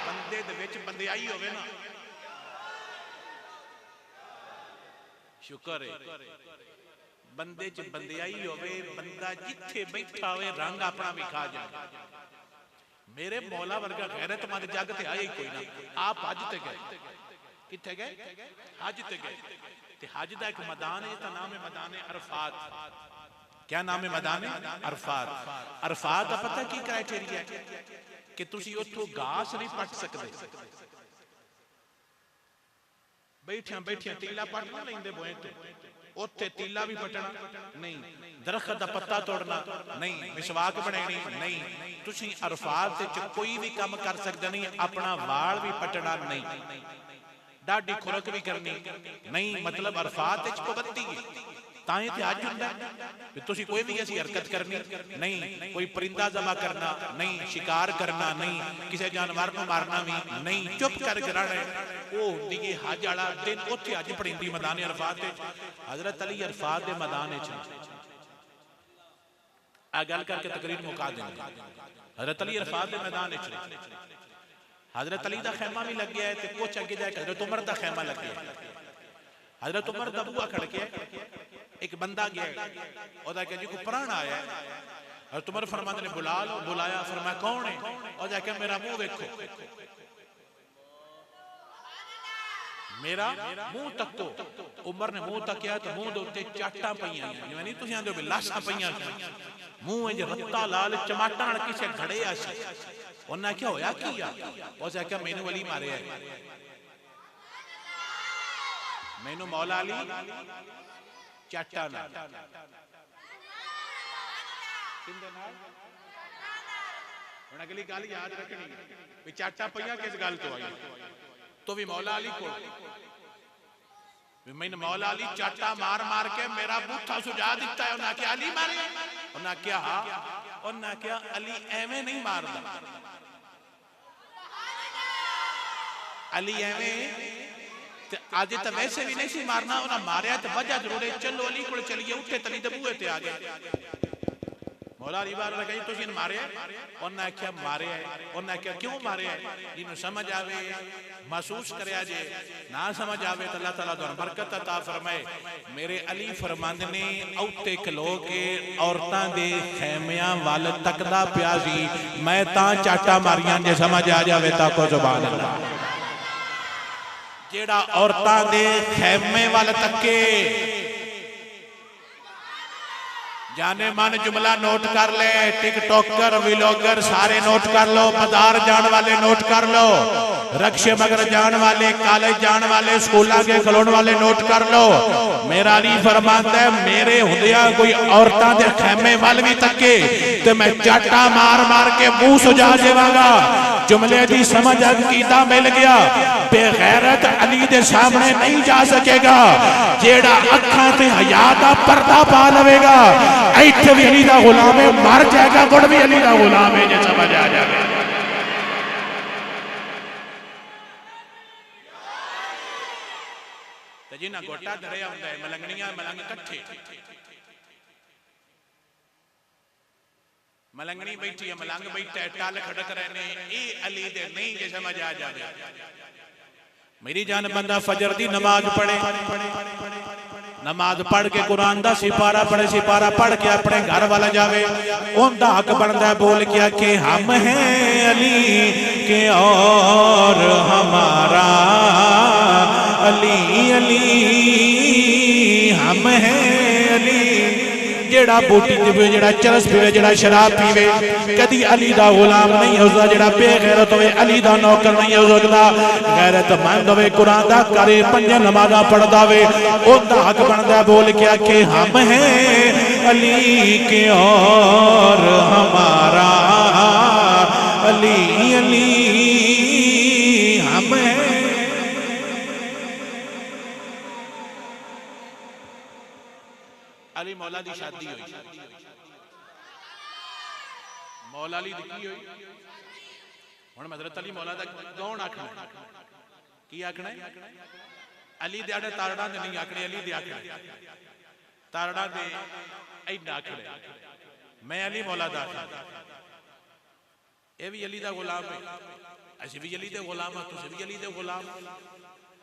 Speaker 1: बंदे दे विच बंदियाई होवे ना, शुक्र है बंदे च बंदियाई होवे, बंदा जिथे बैठा होवे रंग अपना विखा जाए। मेरे मौला वर्गा गैरतमंद जग ते आया ही कोई ना। आप हज ते गए, किथे गए हज ते गए, ते हज दा एक मैदान है, इसका नाम है मैदान अरफात। क्या नाम है मैदान अरफात। अरफात का पता की क्राइटेरिया है कि तुसी उत्थों घास नहीं पट सकते, बैठिया बैठिया तीला पट ना लेंदे बोए तो उत्थे तीला भी पटना नहीं, दरख्त का पत्ता तोड़ना नहीं, मिसवाक बनानी नहीं, तुसी अरफात च कोई भी काम कर सकते नहीं, अपना वाल भी पटना नहीं, डाडी खुरक भी करनी नहीं, मतलब अरफात च पाबंदी है। तां ते अज हुंदा कि तुसी कोई भी ऐसी हरकत करनी नहीं, कोई परिंदा जमा करना नहीं, शिकार करना नहीं, किसी जानवर को मारना भी नहीं, चुप करके रहना। वो हुंदी है हज वाला दिन, उत्थे हज पड़ींदी मैदान अरफात। हजरत अली अरफात के मैदान आ गल करके तकरीर मुका देंगे। हजरत अली अरफात के मैदान हजरत अली का खैमा भी लग गया है, तो कुछ अगे जाके हजरत उमर का खैमा लग गया। हजरत उमर का बूहा खड़ गया, एक बंदा गया और जी को प्राण आया, और तुमर फरमाते ने बुला लो, बुलाया, फरमाया कौन है, और जाके मेरा मुंह देखो, मेरा मुंह तको। उमर ने मुंह तकिया तो मुंह दे उत्ते चाटा पईयां, जिवें नहीं तुसीं आंदे हो लाशां पईयां, मुंह इंज रत्ता लाल चमाटा नाल किसे घड़े आ सी। उन्हें क्या होया की आ, उस आख्या मैनू अली मारे है, मैनू मौला अली चाटा ना। हुण अगली गल याद रखनी भी चाटा पईयां किस गल तो आई, तो भी मौला अली को मैंने मौला अली चाटा मार मार के मेरा बूथा सुझा दिता है। उन्हें क्या अली मारे, उन्हें क्या हाँ, उन्हें क्या अली एवें नहीं मारदा, अली एवें आज तो वैसे भी नहीं सी मारना, उन्हें मारिया तो वजह जरूर है। चलो अली को चलिए, उठे तली दे बूहे ते आ गए। मौला अली बार कही तुसीं मारिया, उन्हें आख्या मारिया है। उन्हें आख्या क्यों मारिया है? जिन्हों समझ आवे महसूस करया जे, ना समझ आवे तो अल्लाह ताला तुहानूं बरकत अता फरमाए। मेरे अली फरमांदे ने औते खलो के औरतां दे खैमियां वल तकदा पिया सी, मैं तां चाटा मारियां जे समझ आ जावे तां को सुभान अल्लाह। जेड़ा औरतां दे खैमे वल तके, जाने मन जुमला नोट कर ले, टिकटॉकर व्लॉगर सारे नोट कर लो, बाजार जान वाले नोट कर लो, रक्षे मगर जान वाले, कॉलेज जान वाले, स्कूल के खलोण वाले नोट कर लो। मेरा अली फरमांदा है मेरे हुंदिया कोई औरतां दे खैमे वाल भी तके ते मैं चाटा मार मार के मुंह सुजा देवांगा। जुमले की समझ अकीदा मिल गया। बेगैरत अली दे सामने नहीं जा सकेगा। जेड़ा अखां ते हया दा पर्दा पा लवेगा, इत्थे भी अली दा गुलाम है, मर जाएगा गुड़ भी अली दा गुलाम है, जे समझ आ जाए। जिन्हें गोटा धरिया होंदा है, मलंगनियां मलंग कट्ठे, मलंगनी बैठी है, मलंग बैठा है, टाल खड़क रहे ने, ये अली दे नहीं जे समझ आ जाए। मेरी जान बंदा फजर दी नमाज पढ़े, नमाज पढ़ के कुरान दा सिपारा पढ़े, सिपारा पढ़ के अपने घर वाला जावे, उनका हक बनता बोल के कि हम हैं अली के और हमारा अली अली, हम हैं अली। जेड़ा बूटी पीवे, जेड़ा चरस पीवे, जेड़ा शराब पीवे, कदी अली दा गुलाम नहीं हो सकता। जेड़ा बेगैरत होवे अली दा नौकर नहीं हो सकता। गैरतमंद होवे, कुरान दा करे, पंज नमाज़ां पढ़दा वे, उनदा हक बनदा बोल के कि हम हैं अली के और हमारा अली अली, हम हैं। अली मौला दी शादी हुई, मौला अली दी हुई। हुण हज़रत अली मौला दा कौन आखना, की आखना है? अली दे आड़े तारड़ा दे नहीं आखने, अली दे आखने, तारड़ा दे इन्ना आखने, मैं अली मौला दा आखना। ये भी अली दा गुलाम है, असीं भी अली दे गुलाम हां, तुसीं भी अली दे गुलाम।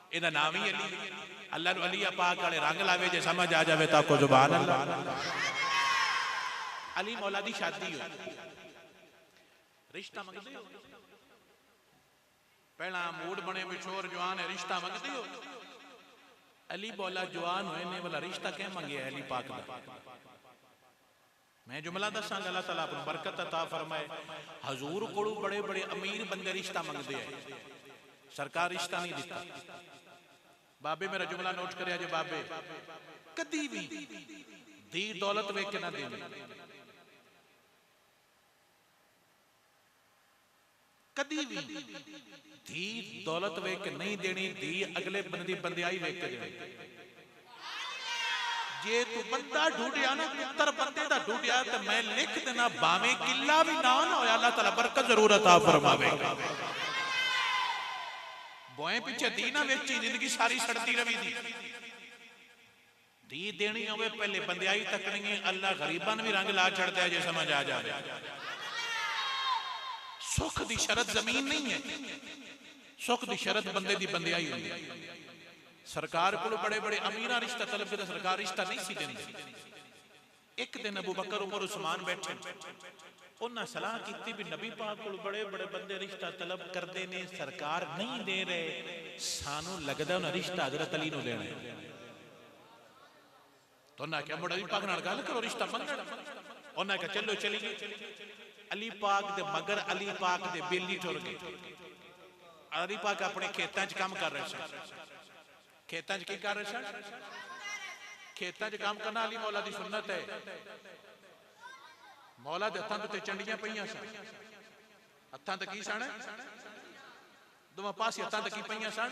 Speaker 1: इहदा नाम ही अली। अल्लाह नूं अली पाक वाले रंग लावे जे समझ आ जावे तां को सुभान अल्लाह। अली मौला दी शादी हुई, रिश्ता मंगदे हो, पहला मूड बने मिठोर जवान है, रिश्ता मंगदे हो। अली मौला जवान होए ने वाला रिश्ता क्या मंगे अली पाक दा? मैं जुमला दसांगा, अल्लाह ताला अपनी बरकत अता फरमाए। हजूर कोल बड़े बड़े अमीर बंदे रिश्ता मंगदे हैं, सरकार रिश्ता नहीं दिता। बाबे मेरा जुमला नोट करिया जे, बाबे कदी भी धी दौलत वेख के ना देनी, कदी भी धी दौलत वेख के नहीं देनी, धी अगले बंदी बंदियाई वेख के देनी। जे तू बंदा ढूंढिया ना, पुत्र बंदे दा ढूंढिया, तो मैं लिख देना भावे किला भी ना होया, अल्लाह ताला बरकत जरूर अता फरमावेगा। बोए पीछे धी ना वेची, जिंदगी सारी सड़ती रवी दी। धी देनी होवे पहले बंदियाई तकनी है, अल्लाह गरीबां भी रंग ला छड़ता है, जे समझ आ जाए। सुख दी शरत जमीन नहीं है, सुख दी शरत बंदे दी बंदियाई होंदी है। सरकार को बड़े बड़े अमीरा रिश्ता तलब करते, सरकार रिश्ता नहीं सी देंदी। एक दिन अबू बकर उमर उस्मान बैठे, उन्हें सलाह की भी नबी पाक को बड़े बड़े बंदे रिश्ता तलब करते ने, सरकार नहीं दे रहे, सानू लगदा उन्हें रिश्ता हजरत अली नूं देना है। तो उन्हें क्या मुड़ अली पाक नाल गल करो, रिश्ता मंगण। उन्हें कहा चलो चलिए। अली पाक दे मगर अली पाक दे बेली टुर गए। अली पाक अपने खेतों च काम कर रहे सन, खेतों च की कर रहे सन, खेतों च काम करना अली मौला दी सुन्नत है। मौला दे हत्थां ते चंडियां पईयां सन, हत्थां ते की सन, दोवां पासे हत्थां ते की पईयां सन,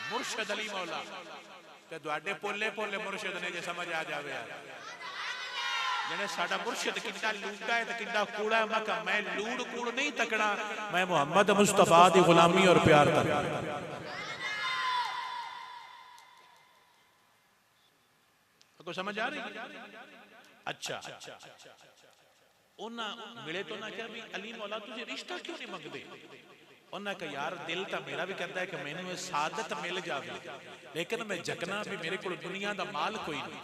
Speaker 1: मुर्शद अली मौला। ते तुहाडे पोले पोले मुर्शद ने, जे समझ आ जावे। जिन्हें साडा मुर्शद कितना लूटा है, कितना कूड़ा है। मैं कहा मैं लूड़ कूड़ नहीं तकड़ा, मैं मुहम्मद मुस्तफा दी गुलामी और प्यार तक। को समझ आ रही? अच्छा, उन्हें मिले तो उन्हें कहा भी अली मौला तुझे रिश्ता क्यों नहीं मंगते? उन्हें कहा यार दिल तो मेरा भी कहता है कि मैंने सादत मिल जाए, लेकिन मैं जगना भी मेरे को दुनिया का माल कोई नहीं,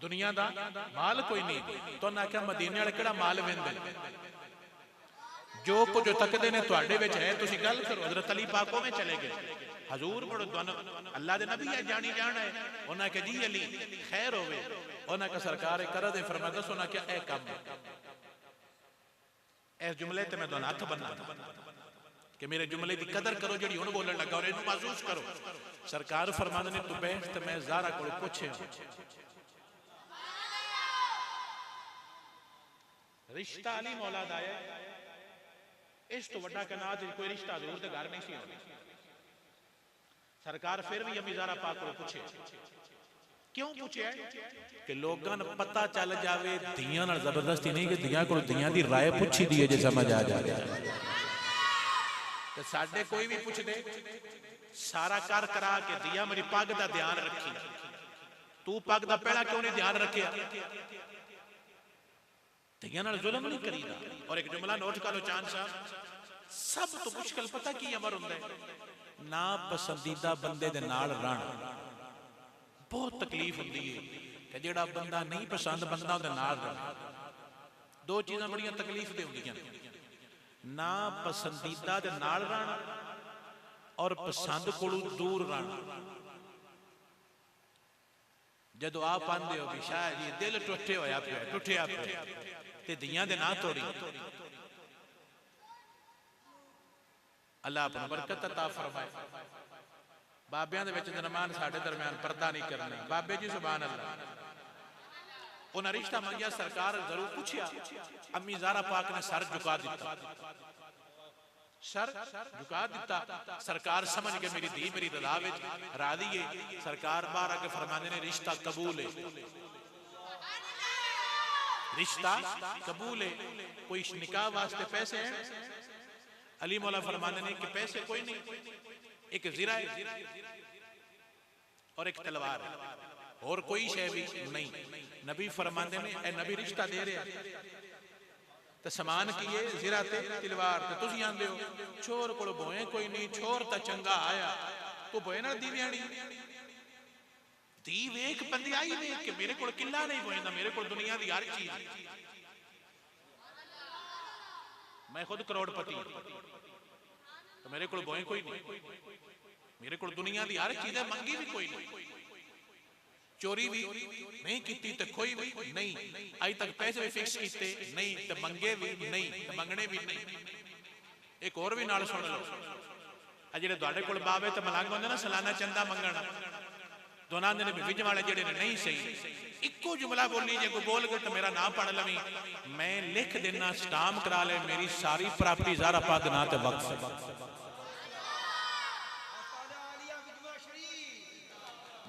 Speaker 1: दुनिया का माल कोई नहीं। तो उन्हें आख्या मदीने वाले केड़ा माल वेंदे, जो कुछ तकते ने तुहाडे विच है, तुसीं गल करो। हज़रत अली पाक में चले गए, हजूर मुड़ अल्लाह दे नबी है, जानी जान है। उन्हें कहा जी अली खैर होवे। उन्हें कहा सरकार कर दे। फरमाया दसो उन्हें क्या ए काम इस जुमले ते मैं तुहानू हथ बन्ना कि मेरे जुमले की कदर करो जिहड़ी हुण बोलण लगा, और इहनू महसूस करो। सरकार फरमांदे ने तू बैठ ते मैं ज़ारा कोल पुछे रिश्ता अली मौला दा है, इस तो वड्डा कनात कोई रिश्ता हजूर दे घर नहीं सी होना। सरकार फिर भी अभी ज़ारा पाक को पूछे, क्यों पूछे कि लोगों ने पता चल जावे दियां नाल जबरदस्ती नहीं, कि दियां को दियां दी राय पूछी दी है जे समझ आ जाए। तो साडे कोई भी पूछ दे सारा कर करा के दिया मेरी पग दा ध्यान रखी, तू पग दा पहला क्यों नहीं ध्यान रखिया? दियां नाल जुल्म नहीं करीदा। और एक जुमला नोट कर लो चांद साहब, सब तो मुश्किल पता की अमर हुंदा है, ना पसंदीदा बंदे दे नाल रहना बहुत तकलीफ होती है कि जेड़ा बंदा नहीं पसंद बंदा उहदे नाल रहना। दो चीज़ां बड़ियां तकलीफ दे हुंदियां, ना पसंदीदा दे नाल रहना और पसंद कोलों दूर रहना। जदों आप आंदे हो भी शाह जी दिल टुटे होया पिया, टुटिया पिया ते दियां दे ना तोड़ी, अल्लाह अपनी बरकत अता फरमाए। बाबियां दे विच दरमान साडे दरम्यान पर्दा नहीं करना। बाबे जी सुभान अल्लाह, उन्हें रिश्ता मंगिया, सरकार जरूर पूछया, अम्मी ज़ारा पाक ने सर झुका दिता, सर झुका दिता। सरकार समझ के मेरी धी मेरी रज़ा विच राज़ी है। सरकार बाहर आके फरमांदे ने रिश्ता कबूल है, रिश्ता कबूल है। कोई निकाह वास्ते पैसे हैं? अली मौला फरमाने ने कि पैसे कोई नहीं, एक ज़िरा है और एक तलवार है, और कोई शय भी नहीं। नबी फरमाते ने ए नबी रिश्ता दे रहे तो समान की है ज़िरा ते तलवार ते तुसीं आंदे हो छोर कोल बोए कोई नहीं, छोर तो चंगा आया तो बोए ना दी व्याणी दी वेख बंदी आई वेख के मेरे को किला नहीं बोएंदा, मेरे को दुनिया की हर चीज, मैं खुद करोड़पति तो मेरे को बोए कोई नहीं, मेरे को दुनिया की हर चीज है, मंगी भी कोई नहीं, चोरी भी नहीं की तो कोई भी नहीं, अज तक पैसे भी फिक्स किए नहीं तो मंगे भी नहीं तो मंगने भी नहीं। एक और भी नाल सुन लो, जेडे तुहाडे कोल बावे ते मलंग होंदे ना सालाना चंदा मंगण, दोनों ने विज वाले जेडे नहीं सही, इको जुमला बोलनी जे कोई बोल गए तो मेरा नाम पढ़ लवी, मैं लिख देना स्टाम्प करा ले, मेरी सारी प्रॉपर्टी ज़ारा पाक नाम ते वक्फ है,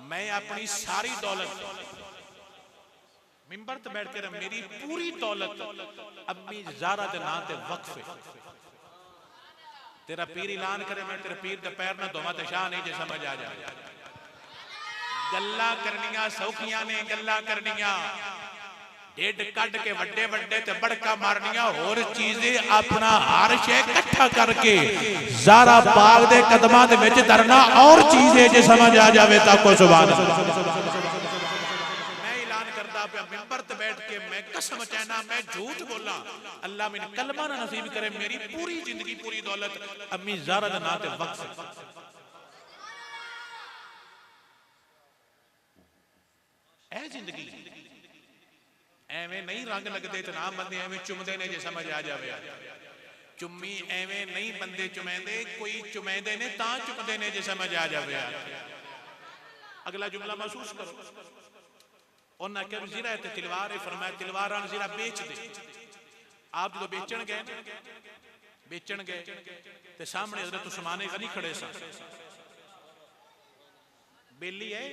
Speaker 1: मैं अपनी सारी दौलत मिंबर ते बैठ कर मेरी पूरी दौलत अम्मी ज़ारा दे नाम ते वक्फ है। तेरा पीर ऐलान करे मैं तेरे पीर दे पैर ना धोवा ते शाह नहीं जे समझ आ जाए। गल्ला करनिया सौखियां ने, गल्ला करनिया ढिड कट के वड्डे वड्डे ते बड़का मारनिया, और चीजें अपना हर शे इकट्ठा करके ज़ारा पाक दे कदमां दे विच धरना, और चीजें जे समझ आ जावे ता को सुभान अल्लाह। मैं ऐलान करदा पे मिंबर ते बैठ के मैं कसम चाहना मैं झूठ बोला, अल्लाह मैनू कलमा ना नसीब करे, मेरी पूरी जिंदगी पूरी दौलत अम्मी ज़ारा दे नाम ते वक्फ है। ऐ जिंदगी एवें नहीं रंग लगते तो ना बंदे एवें चुमदे ने जे समझ आ जाए, चुम्मी एवें नहीं बंदे चुमेंदे, कोई चुमेंदे ने तां चुमदे ने जे समझ आ जाए। अगला जुमला महसूस करो, उन्हें आख्या ज़िरा है ते तलवार है, फरमाया तलवार नाल ज़िरा बेच दे। आप जो बेचण गए ते सामने हज़रत उस्मान गनी खड़े सन, बेली है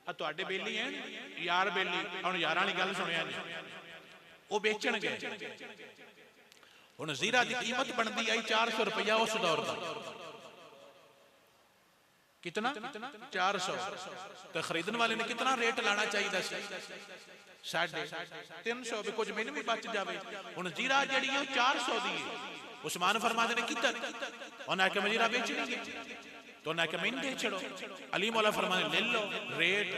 Speaker 1: तुहाडे बेली है यार, बेली हुण यारां वाली गल सुनिया जी, वो बेचण गए, हुण ज़ीरा की कीमत बनती आई 400 रुपया उस दौर का, कितना 400 तो खरीदने वाले ने कितना रेट लाना चाहिए 350 भी कुछ मैंने भी बच जाए हुण जीरा जिहड़ी है 400 दी है उस्मान फरमाते ने कितना उन्हें आख्या मैं जीरा बेचनी है तो उन्हें आख्या मैंने बेच छड़ो अली मौला फरमाते ले लो रेट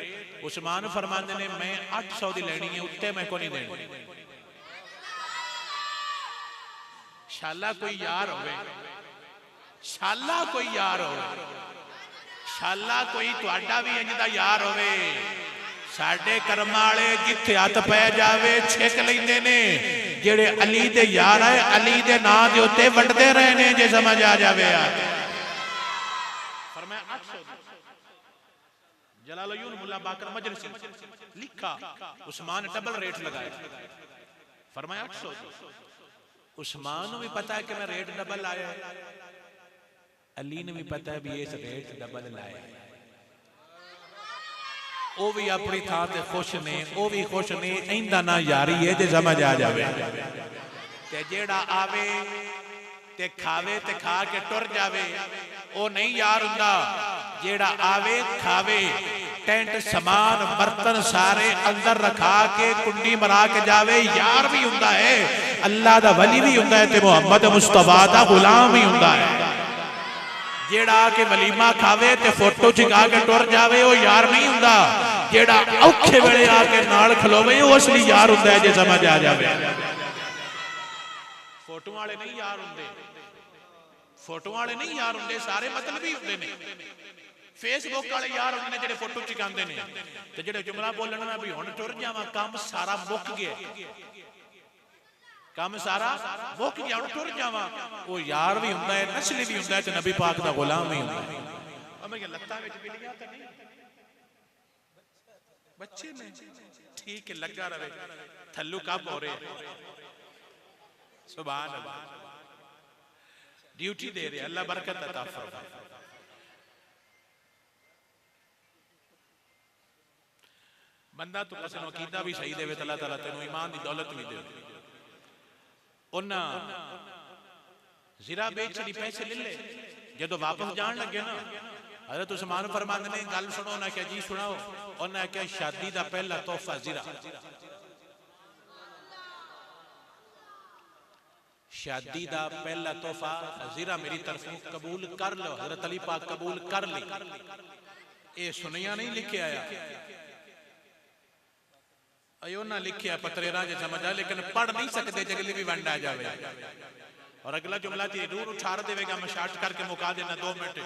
Speaker 1: उस्मान फरमाते ने मैं 800 दी लेनी है उत्ते मैं को नहीं देनी शाला कोई यार होवे शाला कोई यार होवे शाला कोई तुहाडा भी इंज दा यार होवे साडे कर्मां वाले जिथे हथ पै जावे छिक लैंदे ने जेड़े अली दे यार है अली दे नां दे उत्ते वंडदे रहे ने जे समझ आ जावे यार फरमाया 800 जलालुद्दीन मुल्ला बाकर मजलिसी लिखा उस्मान डबल रेट लगाया फरमाया 800 उस्मान को भी पता है कि मैं रेट डबल लाया अली ने भी पता है भी इस रेट डबल लाया वो भी अपनी थां ते खुश ने वो भी खुश ने इंदा ना यारी है जे समझ आ जावे ते जेड़ा आवे ते खावे ते खा के टुर जावे वो नहीं यार हुंदा जेड़ा आवे खावे टेंट सामान बर्तन सारे अंदर रखा के कुंडी मरा के जावे यार भी हुंदा है अल्लाह दा वली भी हुंदा है ते मुहम्मद मुस्तफा दा गुलाम भी हुंदा है जेड़ा के वलीमा खावे ते फोटो चिका के टुर जावे वो यार नहीं हुंदा जेड़ा औखे वेले आके नाल खलोवे वो असली यार हुंदा है जे समझ आ जावे फोटो वाले नहीं यार हुंदे फोटो वाले नहीं यार हुंदे सारे मतलबी हुंदे ने फेसबुक वाले यार हुंदे ने जेड़े फोटो चिकांदे ने ते जेड़े जुमला बोलण ना भी हुण टुर जावां काम सारा मुक गया काम सारा मुक गया हुण टुर जावां वो यार भी हुंदा है नस्ली भी हुंदा है ते नबी पाक दा गुलाम भी हुंदा है मेरी लत्तां विच बिलियां तां नहीं बच्चे ने ठीक है लगा रहे थल्लू कब हो रहे सुभान अल्लाह ड्यूटी दे रहे अल्लाह बरकत अता फरमाए बंदा तो किसी को अकीदा भी सही देवे अल्लाह ताला तेनू ईमान दी दौलत भी देवे उन्ना जीरा बेच ली पैसे ले ले जदों वापस जान लगे ना हज़रत उस्मान फरमाते ने गल सुनो ना क्या जी सुनाओ उन्हें क्या शादी दा पहला तोहफा जीरा शादी दा पहला तोहफा जीरा मेरी तरफों कबूल कर लो हज़रत अली पाक कबूल कर ली ये सुनिया नहीं लिखे आया अयो ना लिखिया पत्रेरा जे समझा लेकिन पढ़ नहीं सकते जगली भी वंड आ जावे और अगला जुमला जी रूह उछाड़ देगा मैं शार्ट करके मुका देना 2 मिनट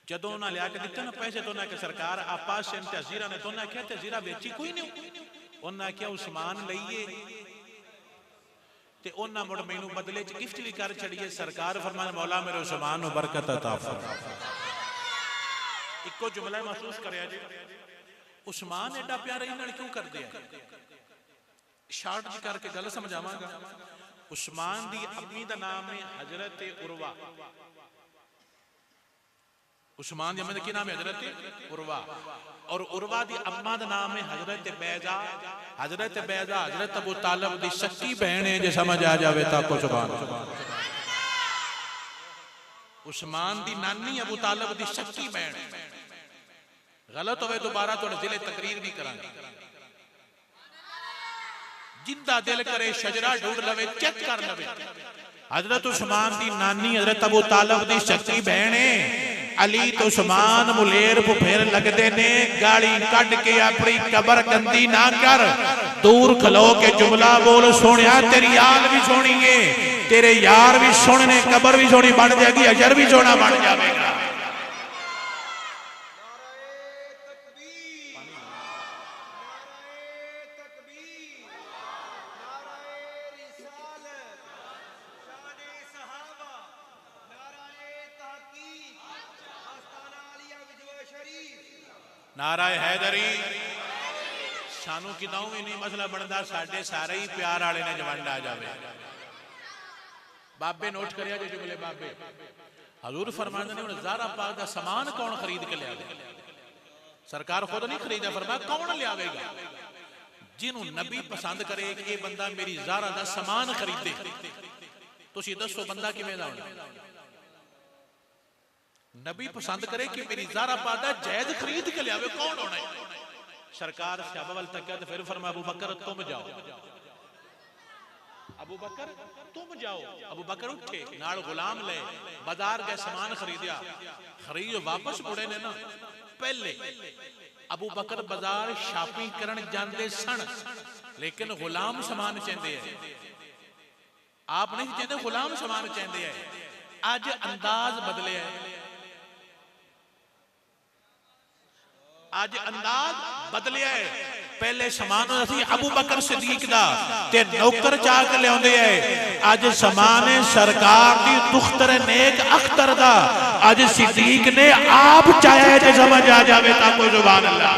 Speaker 1: जदों ना लिया के दिते ना पैसे तो ना के सरकार आपा से तजीरा ने तो ना क्या तजीरा बेची कोई नहीं उन्हें क्या उस्मान लईए ते ओना मुड़ मैनू बदले च गिफ्ट भी कर छड़िए सरकार फरमान मौला मेरे उस्मान नु बरकत अता फरमा इको जुमला महसूस करया जी उस्मान एडा प्यारा इन्हां क्यों कर दिया शार्ट जी करके गल समझावांगा उस्मान दी अम्मी दा नाम है हजरत उर्वा उस्मान दी अम्मी दा की नाम है हजरत उर्वा और उर्वा दी अम्मा दा नाम है हजरत बैजा हजरत अबू तालिब दी सक्की बहन है जे समझ आ जावे ताको सुभान उस्मान दी नानी अबू तालिब दी सक्की बहन गलत होवे दोबारा थोड़े जिले तकरीर नहीं करांगे जिंदा दिल करे शजरा ढूंढ लवे चेक कर लवे हजरत उस्मान दी नानी हजरत अबू तालिब दी सक्की बहन है अली तो उस्मान मुलेर फिर लगदे ने गाली कट के अपनी कबर गंदी ना कर दूर खलो के जुमला बोल सोनिया तेरी याद भी सोनी है तेरे यार भी सोने कबर भी सोनी बन जाएगी अजर भी सोना बन जाएगा नाराए हैदरी सानू किदां भी नहीं मसला बनता साडे सारे ही प्यार वाले ने जवंड आ जावे बाबे नोट करिया जो जुमले बाबे हजूर फरमाते ने ज़ारा पाक दा सामान कौन खरीद के लिया सरकार खुद नहीं खरीदा फरमाया कौन लियावेगा जिन्हों नबी पसंद करे कि ये बंदा मेरी ज़ारा दा सामान खरीदे तुसीं दसो बंदा किवें दा होना नबी पसंद करे कि मेरी ज़ारा पादा जैद खरीद के लियावे, कौन होना है? सरकार सहाबा वाल तक तो फिर फरमाया अबू बकर तुम जाओ, अबू बकर तुम जाओ। अबू बकर उठे, नाल गुलाम ले, बाजार गए, सामान खरीदिया, खरीद वापस मुड़े ने ना। पहले अबू बकर बाजार शॉपिंग करन जाते सन, लेकिन गुलाम सामान चाहते हैं, आप नहीं चाहते, गुलाम सामान चाहते हैं। अज अंदाज बदले है, अज अंदाज बदलिया है। पहले समान अबू बकर सिद्दीक दा ते नौकर चा के लियाउंदे है, अज समान है सरकार दी दुख्तर नेक अख्तर दा, अज सिद्दीक ने आप चाहे जे समझ आ जावे ता कोई सुभान अल्लाह।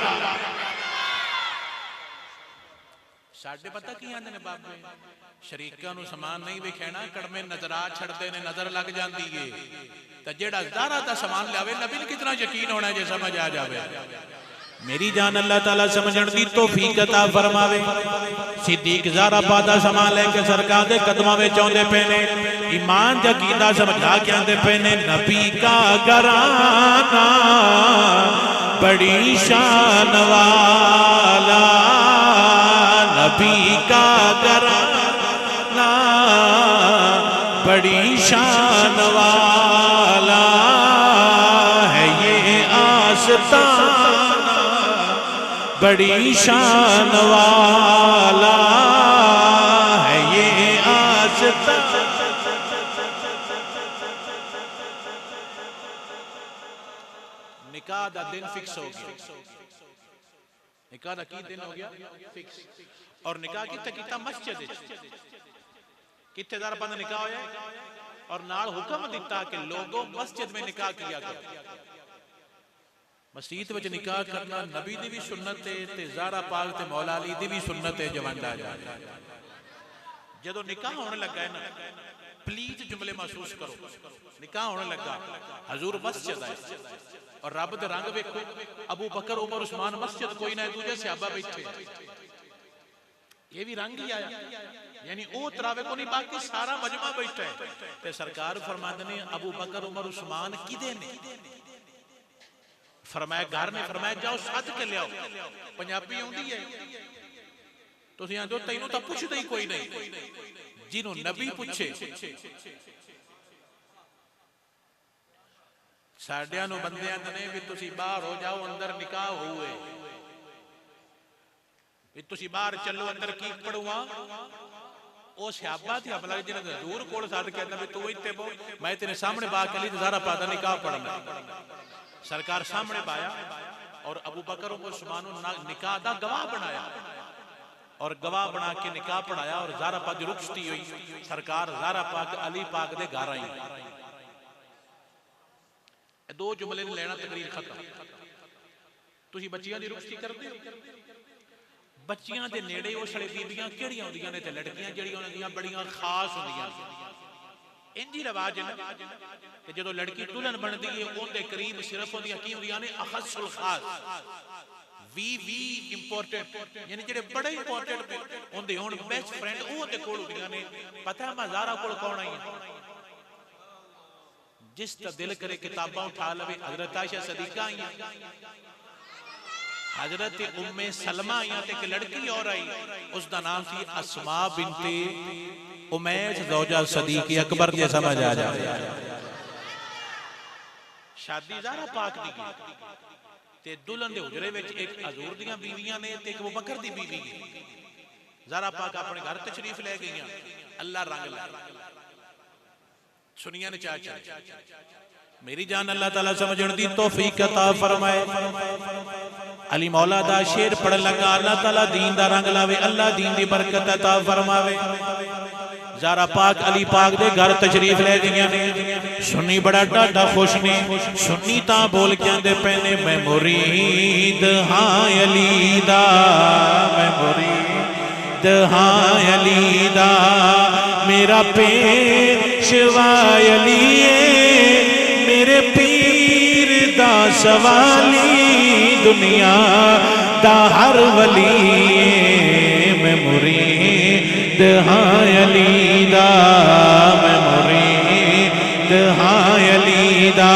Speaker 1: साडे पता की आंदे ने बाबे, शरीकां नूं समान नहीं विखैना, कड़मे नजरा छड़दे ने, नजर लग जांदी है। ते जेड़ा ज़ारा दा समान लियावे, नबी ने कितना यकीन होना जे समझ आ जावे। मेरी जान अल्लाह ताला समझण दी तौफीक अता फरमावे। सिद्दीक ज़ारा पादा समान लेके सरकार दे कदमां विच आउंदे पे ने, ईमान दा कीदा समझा के आंदे पे ने। नबी का घराना बड़ी शान वाला, नबी का घराना बड़ी शान वाला है, ये आस्ताना बड़ी शान वाला है, ये आस्ताना। निकाह दा दिन फिक्स हो गया, निकाह दा की दिन हो गया फिक्स। और निकाह कित्थे कीता? मस्जिद विच। कित्थे ज़ारा पादा निकाह होया और नाल हुक्म दिता कि लोगों मस्जिद में निकाह किया करो। मस्जिद विच निकाह करना नबी दी भी सुन्नत है ते ज़ारा पाक ते मौला अली दी भी सुन्नत है। जवांडा जदों निकाह होने लगा है ना, प्लीज जुमले महसूस करो, निकाह होने लगा, हजूर मस्जिद आए और रब दे रंग वेखो, अबू बकर उमर उस्मान मस्जिद, कोई ना दूजे सहाबा बैठे, ये भी रंग ही आया। यानी ओ तरावे को नहीं, बाकी सारा मजमा बैठा है। ते सरकार फरमाते ने अबू बकर उमर उस्मान किदे ने? फरमाया घर ने, फरमाया जाओ सद के लियाओ। पंजाबी आउंदी है, तुसीं आंदे हो तैनूं तां पुछदा ही कोई नहीं, जिन्हों नबी पूछे। साडियां नूं बंदे आंदे ने भी तुसीं बाहर हो जाओ, अंदर निकाह होए, भी तुसीं बाहर चलो, अंदर की पढ़ूआ। ओ सहाबा थे हमला जिन्हें हजूर कोल सद के भी तू इत्थे बो, मैं तेरे सामने बा के ज़ारा पादा निकाह पढ़ना। सरकार सामने पाया और अबू बकर उस्मान निकाह दा गवाह बनाया और गवाह बना के निकाह पढ़ाया और ज़ारा पाक दी रुखसती हुई। सरकार ज़ारा पाक अली पाक दे घर आई। दो जुमले ने लेना, तकरीर खत्म। तुसीं बच्चियां दी रुखसती करदे हो? बच्चियां दे नेड़े उस वेले बीबियां किहड़ियां होंदियां ने ते लड़कियां जिहड़ियां होंदियां बड़ियां खास होंदियां। इंजी रिवाज है कि जदों लड़की दुल्हन बनती है उनके करीब सिर्फ होंदियां की होंदियां ने अखसुल खास, वी इंपोर्टेंट, यानी जेडे बड़े इंपोर्टेंट होंदे होण, बेस्ट फ्रेंड वो उनके कोल होंदियां ने। पता है मैं ज़ारा कोल कौन आई है? जिस दा दिल करे किताबां उठा लवे, हजरत आयशा सदीका आई, हजरत उम्मे सलमा आई, ते एक लड़की और आई, उसका नाम थी अस्मा बिनते उमैस ज़ौजा सदीक अकबर। जे समझ आ जाए, शादी ज़ारा पाक दी ते दुल्हन दे हुजरे विच एक हजूर दियां बीवियां ने ते एक अबू बकर दी बीवी है। ज़ारा पाक अपने घर तशरीफ ले गईयां, अल्लाह रंग ला सुनिया ने चाचा। मेरी जान अल्लाह ताला समझण दी तौफीक अता फरमाए। अली मौला दा शेर पढ़ लगा, अल्लाह ताला दीन दा रंग लावे, अल्लाह दीन दी बरकत अता फरमावे। ज़ारा पाक अली पाक दे घर तशरीफ ले गईयां ने। सुन्नी बड़ा डाढा खुश ने, सुन्नी तां बोल के आंदे पे ने, मैं मुरीद हां अली दा, मैं मुरीद हां अली दा, मेरा पेशवा अली मेरे पीर दा सवाली, दुनिया दा हर वली, मैं मुरीद हां अली दा, मैं मुरीद हां अली दा,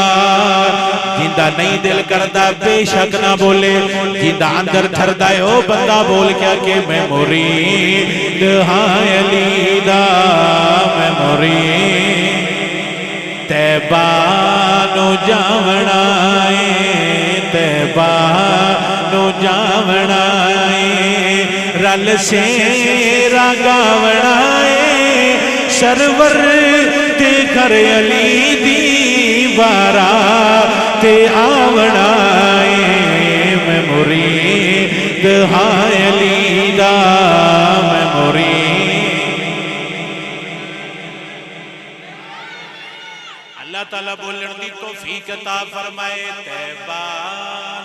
Speaker 1: नहीं दिल करता बेशक ना बोले, जिंदा अंदर थरदा है ओ बंदा बोल क्या के मैं मुरीद हां अली दा, मैं मुरीद तैबा नु जावना है, तैबा नु जावना है, रल से गावना है, सरवर ते घर अली दी बारात आवना है, मैं मुरीद हां अली दा, मैं मुरीद। अल्लाह ताला बोलण दी तौफीक अता फरमाए, तैबा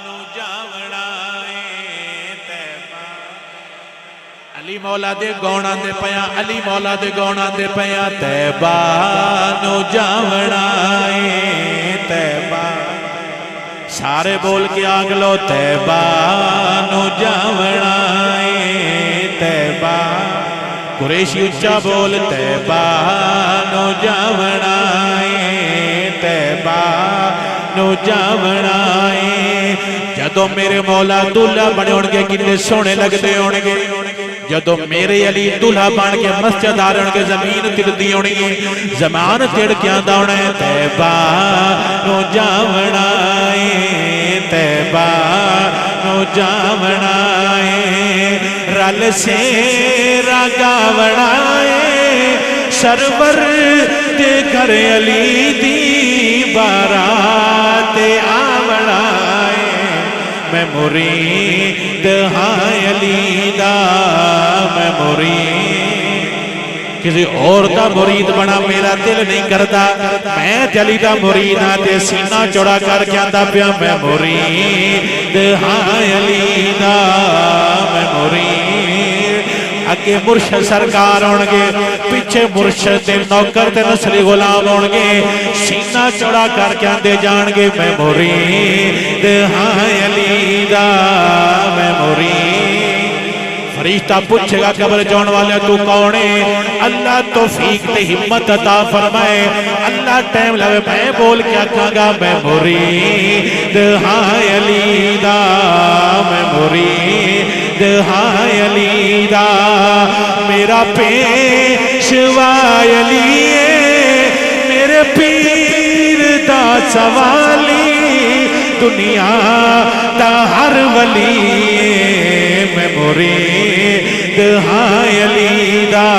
Speaker 1: नु जावना है, तैबा। अली मौला दे गौणा दे पया, अली मौला दे गौणा दे पया, तैबा नु जावना है, तैबा। सारे बोल के आग लो, तैबा नु जावना है, तैबा। कुरैशी उच्चा बोल, तैबा नु जावना है, तैबा नु जावना है। जदों मेरे मौला दूल्हा बने होणगे कितने सोहने लगदे होणगे, जदों मेरे अली दूल्हा बन के मस्जिद आ रहे होणगे, जमीन तिड़दी होनी है, जमान तिड़के आंदा होना है, तैबा नु जावना है, तैबा नु जावना है, रल से गावना है, सरवर ते घर अली दी बारात आवना है, मैं मुरीद हां अली दा, मैं मुरीद। किसी और का मुरीद बना मेरा दिल नहीं करता, मैं अली दा मुरीद हाँ ते सीना चौड़ा करके आंदा पिया, मैं मुरीद हां अली दा, मैं मुरीद। अगे मुर्शद सरकार होणगे, पिछे मुर्शद दे नौकर ते नस्ली गुलाम होणगे, सीना चौड़ा करके आंदे जाणगे, मैं मुरीद हां अली दा, मैं मुरीद। फरिश्ता पूछेगा कब्र जाने वाले तू कौन है, अल्लाह तौफीक ते हिम्मत अता फरमाए, अल्लाह टाइम लगे मैं बोल के आखांगा, मैं मुरीद हां अली दा, मैं मुरीद हां अली दा। मेरा पेशवा अली है, मेरे पीर दा सवाली, दुनिया दा हर वली है, मैं मुरीद हां अली दा,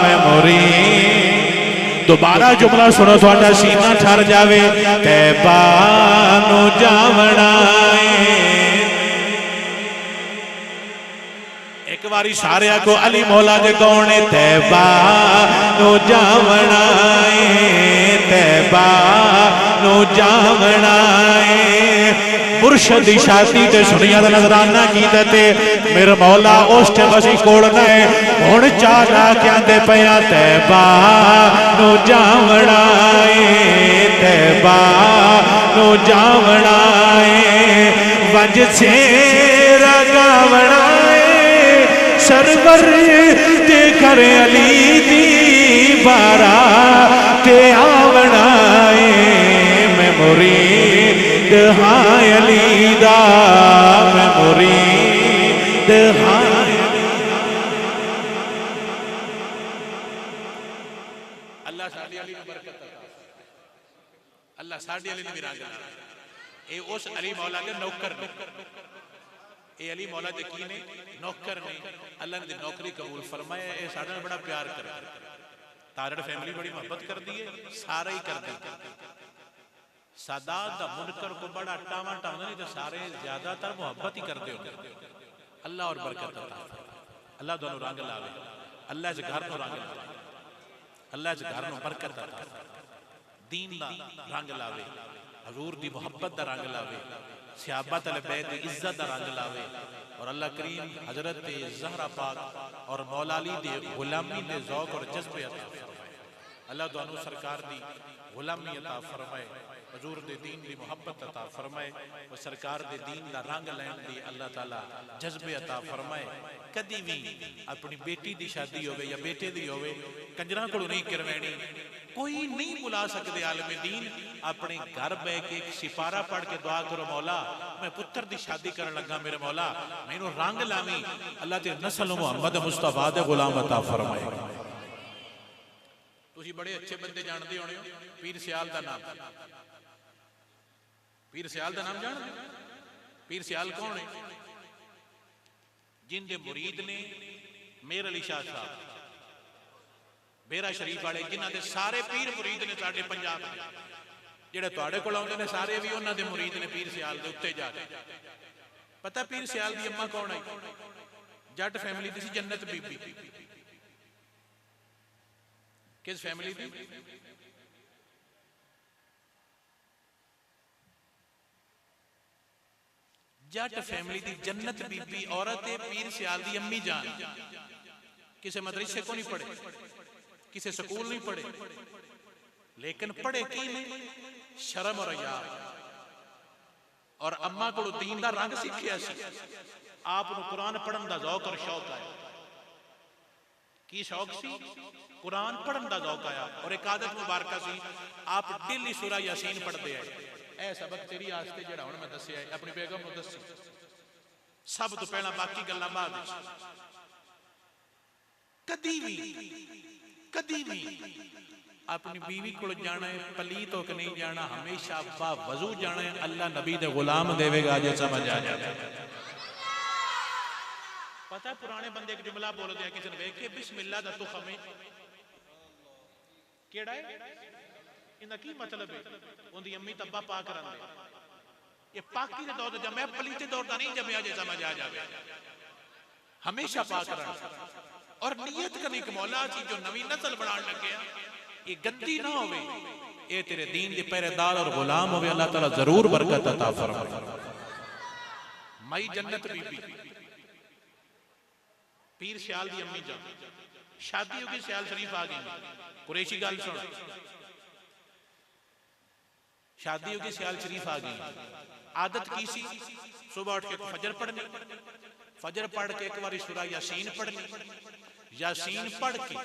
Speaker 1: मैं मुरीद। दोबारा जुमला सुनो थोड़ा सीना ठर जावे, तैबा नु जावना है। एक बारी सारे को अली मौला दे गौणे, तैबा नु जावना है, तैबा नु जावना है। मुर्शद दी शादी ते सुनिया दा नजराना कीता ते मेरे मौला उस टाइम असी कोलना है, हुण चाला के आंदे पिया, तैबा नु जावना है, तैबा नु जावना है, वंज से गावना है, सरवर ते घर अली दी बारात आवना है, मैं मुरीद हां अली दा, मैं मुरीद हां। अल्लाह साडी अली नु बरकत अता, अल्लाह साडी अली नु विराग ला। ए उस अली मौला दे नौकर ने, ए अली मौला दे की ने नौकर ने, अल्लाह ने नौकरी कबूल फरमाया। ए साडे नाल बड़ा प्यार करे, तारड़ फैमिली बड़ी मोहब्बत करदी है, सारे ही करदे। सादात दा मुनकर को बड़ा टावा टावना नहीं तो सारे ज्यादातर मोहब्बत ही करते होंगे। अल्लाह और बरकत अता, अल्लाह दोनों रंग लावे, अल्लाह इस घर को रंग लावे, अल्लाह इस घर को बरकत अता, दीन दा रंग लावे, हजूर दी मोहब्बत दा रंग लावे, सहाबत अहले बैत दी इज्जत दा रंग लावे, और अल्लाह करीम हजरत ज़हरा पाक और मौला अली दे गुलामी दे ज़ौक़ और जज्बे अता फरमाए। अल्लाह दोनों सरकार दी गुलामी अता फरमाए। हजूर दे दीन दी मुहब्बत अता फरमाए, और सरकार दे दीन दा रंग लैण दी अल्लाह ताला जज्बे अता फरमाए। कदी भी अपनी बेटी दी शादी होवे या बेटे दी होवे कंजरां कोलों नहीं करवानी, कोई नहीं बुला सकते आलमे दीन। अपने घर बह के एक सिपारा पढ़ के दुआ करो, मौला मैं पुत्र दी शादी करन लगा, मेरे मौला मैनू रंग लावी, अल्लाह ते नस्ल मुहम्मद मुस्तफा दे गुलाम अता फरमाए। तुसी बड़े अच्छे बंदे जानते होने हो, पीर सियाल दा नाम, पीर सियाल दा नाम जानते? पीर सियाल कौन है? जिंदे मुरीद ने मेर अली शाह साहब बेरा शरीफ वाले, जिन्हां दे सारे पीर मुरीद ने साडे पंजाब दे, जेड़े तुहाडे कोल आउंदे ने सारे भी उन्हां दे मुरीद ने पीर सियाल दे उत्ते जा के। पता पीर सियाल दी अम्मा कौन आई? जट फैमिली दी सी, जन्नत बीबी। किस फैमिली दी? जट फैमिली दी जन्नत बीबी औरत है, पीर सियाल दी अम्मी जान। किसी मदरसे को नहीं पढ़े, किसी स्कूल नहीं पढ़े, लेकिन पढ़े की नहीं? शर्म और हया। और अम्मा को दीन दा रंग सीखिया सी। आप कुरान पढ़न दा ज़ौक और शौक आया। की शौक सी? कुरान पढ़न दा ज़ौक आया। और एक आदत मुबारक सी, आप डेली सूरा यासीन पढ़ते हैं। ऐ सबक तेरी आस्ते जिहड़ा हुण मैं दस्सिया है, अपनी बेगम नूं दस्सी सब तो पहला, बाकी गल्लां बाद विच। कदी भी अपनी बीवी को जाना है, पलीत होकर नहीं जाना, हमेशा बा वजू जाना है। अल्लाह नबी दे गुलाम देवेगा, जो समझ आ जाए। पता है पुराने बंदे एक जुमला बोलते हैं, किसी ने वेख के बिस्मिल्लाह दा तुखम है केड़ा है, इनका की मतलब है? उनकी अम्मी तब्बा पाक करांदे, ये पाकी दे दौर दा जम्या, पलीते दौर दा नहीं जम्या, जे समझ आ जाए। हमेशा पाक रहना और नियत करनी कि मौला जी जो नवी नस्ल बनाने लगे ये गंदी ना होवे, ये तेरे दीन के पहरेदार और गुलाम होवे, अल्लाह ताला जरूर बरकत अता फरमाए। माई जन्नत बीबी पीर सियाल दी अम्मी जान, शादी होगी, सियाल शरीफ आ गई। कुरैशी गल सुन, शादी होगी, सियाल शरीफ आ गई। आदत की सी? सुबह उठ के फजर पढ़नी, फजर पढ़ के एक बार सूरा यासीन पढ़नी, यासीन पढ़ के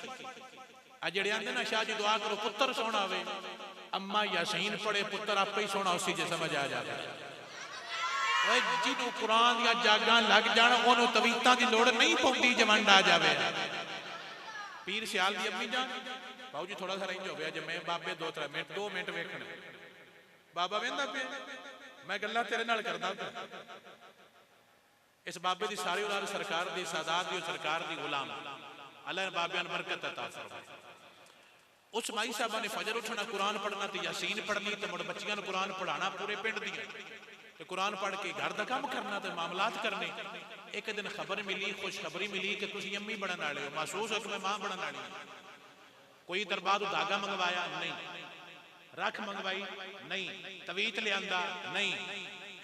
Speaker 1: जेड़े आंदे ना शाह जी दुआ करो पुत्र सोना आवे, अम्मा यासीन पढ़े, पुत्र आपे ही सोना उसी जे समझ आ जाए। जिन्हों कुरान या जागां लग जान उन्होंने तवीतां दी लोड़ नहीं पौंदी, जवंड आ जाए। पीर सियाल दी अम्मी जान, बाबू जी थोड़ा सा रेंज हो गया, जब मैं बाबे 2-3 मिनट 2 मिनट वेखने, बाबा वेंदा पे मैं गल्लां तेरे नाल करदा पे। इस बाबे दी सारी औलाद सरकार दी, सादात दी, सरकार दी गुलाम, अल्लाह ने बाबियां नूं बरकत अता फरमाए। उस माई साहबा ने फजर उठना, कुरान पढ़ना ते यासीन पढ़नी, ते मुड़ बच्चियां नूं कुरान पढ़ाना पूरे पिंड दी, ते कुरान पढ़ के घर दा काम करना ते मामलात करने। एक दिन खबर मिली, खुशखबरी मिली कि तुसीं अम्मी बनन वाले हो, महसूस हो कि मैं मां बनन वाली। कोई दरबार धागा मंगवाया नहीं, रख मंगवाई नहीं, तवीत लियांदा नहीं,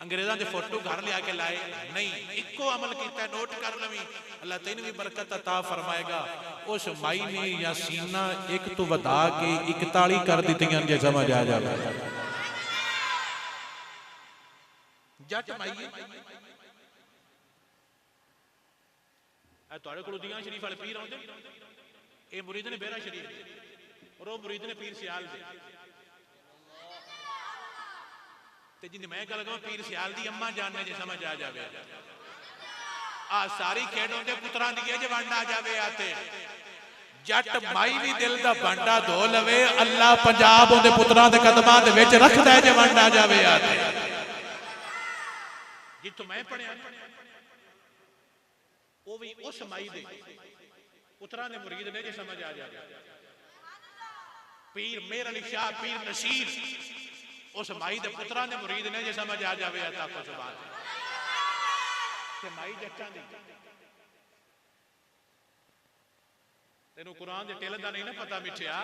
Speaker 1: अंग्रेज़ों के फोटो घर लिया के लाए नहीं, इको अमल किया। नोट कर लवी, अल्लाह तेन भी बरकत अता फरमाएगा। उस माई ने यासीना एक तो वधा के 41 कर दित्तियां, जे समझ आ जाए। जट माई तुहाडे कोल दियां शरीफ वाले पीर आउंदे, ये मुरीद ने बेरा शरीफ और वो मुरीद ने पीर सियाल दे। जिन्हें मैं गल करूं पीर सियाल दी अम्मा जानने, जे समझ आ जाए। आ सारी खेड होंदे पुत्रां दी जे वंड आ जाए। आते जट माई भी दिल दा भांडा धो लवे, अल्लाह पंजाब उहदे पुत्रां दे कदमां दे विच रखदा है, जे वंड आ जाए। आते जिथों मैं पढ़िया वो भी उस माई दे पुत्रां दे मुरीद ने, जे समझ आ जाए। पीर मेर अली शाह, पीर नसीर उस माई दे पुत्रां दे मुरीद ने, जे समझ आ जाए। आता को सुभान ते माई जट्टां दी तेनू कुरान दे टेल दा नहीं ना पता मिठिया।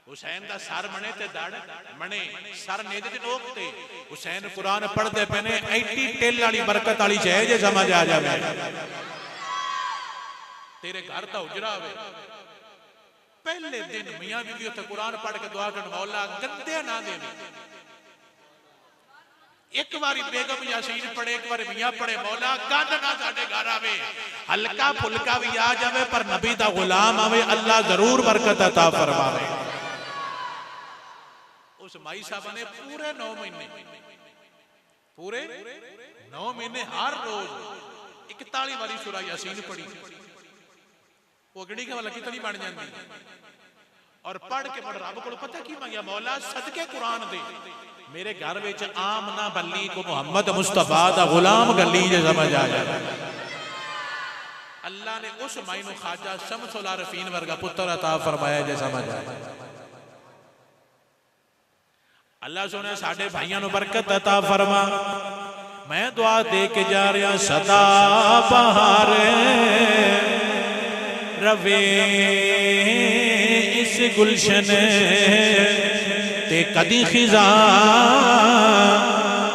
Speaker 1: हुसैन दा सर मने ते दड़ मने, सर नेदे ते नोक ते हुसैन कुरान पढ़दे पे ने, एडी टेल वाली बरकत वाली शै, जे समझ आ जाए। तेरे घर दा उजरा होवे, पहले दिन मियां बीवी उत्थे कुरान पढ़ के दुआ करन, मौला गंदे ना देवी, एक बारी बेगम यासीन पढ़े, एक बारी मियां पढ़े, मौला गंद ना साडे घर आवे, हल्का फुल्का भी आ जावे पर नबी दा गुलाम आवे, अल्लाह जरूर बरकत अता फरमावे। उस माई साहब ने पूरे 9 महीने हर रोज 41 बारी सूरा यासीन पढ़ी। वो गणी के वाला कितनी बन जाती और पढ़ के पढ़ रब को पता की मंगया, मौला सदके कुरान दे मेरे घर विच आमना बल्ली को मुहम्मद मुस्तफा दा गुलाम गली जे समझ आ जाए। अल्लाह ने उस माई नूं ख्वाजा शमसुल आरफीन वर्गा पुत्र अता फरमाया जे समझ आए। अल्लाह सोने साडे भाइयों नूं बरकत अता फरमा। मैं दुआ दे के जा रहा, सदा बहार रवे इस गुलशन ते कदी खिजा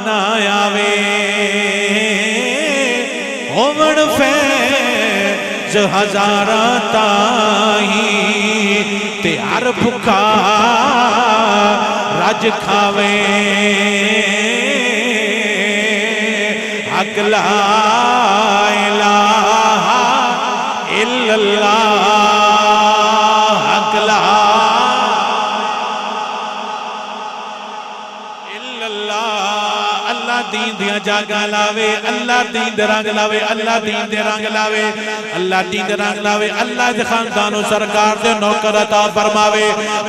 Speaker 1: ना आवे, होवण फैज़ हज़ारा ताही ते हर भुखा रज खावे। हक ला इलाहा इल्लल्लाह, हक ला इल्लल्लाह। अल्लाह दीन दियां जागां लावे, अल्लाह दीन दे रंग लावे, अल्लाह दीन दे रंग लावे, अल्लाह दीन दे रंग लावे, अल्लाह दे खानदानो सरकार दे नौकर अता फरमावे।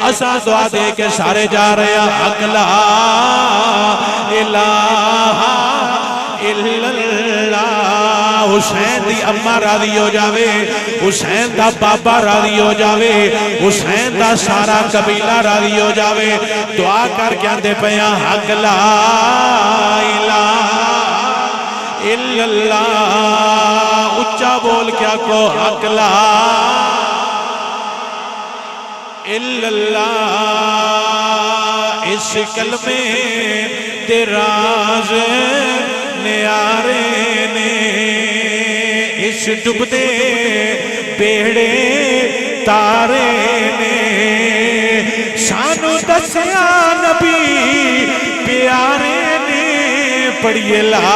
Speaker 1: असा दुआ दे के सारे जा रहे हैं, हक ला इलाहा इल्लल्लाह। हुसैन दी अम्मा राजी हो जावे, हुसैन दा बाबा राजी हो जावे, हुसैन दा सारा कबीला राजी हो जावे। दुआ करके आंदे पया, हक ला इलाहा इल्लल्लाह। उच्चा बोल क्या को, हक ला इल्लल्लाह। इस कलमे दे राज न्यारे ने, इस डुबदे बेड़े तारे ने, सानू दसया नबी प्यारे ने। पढ़िए ला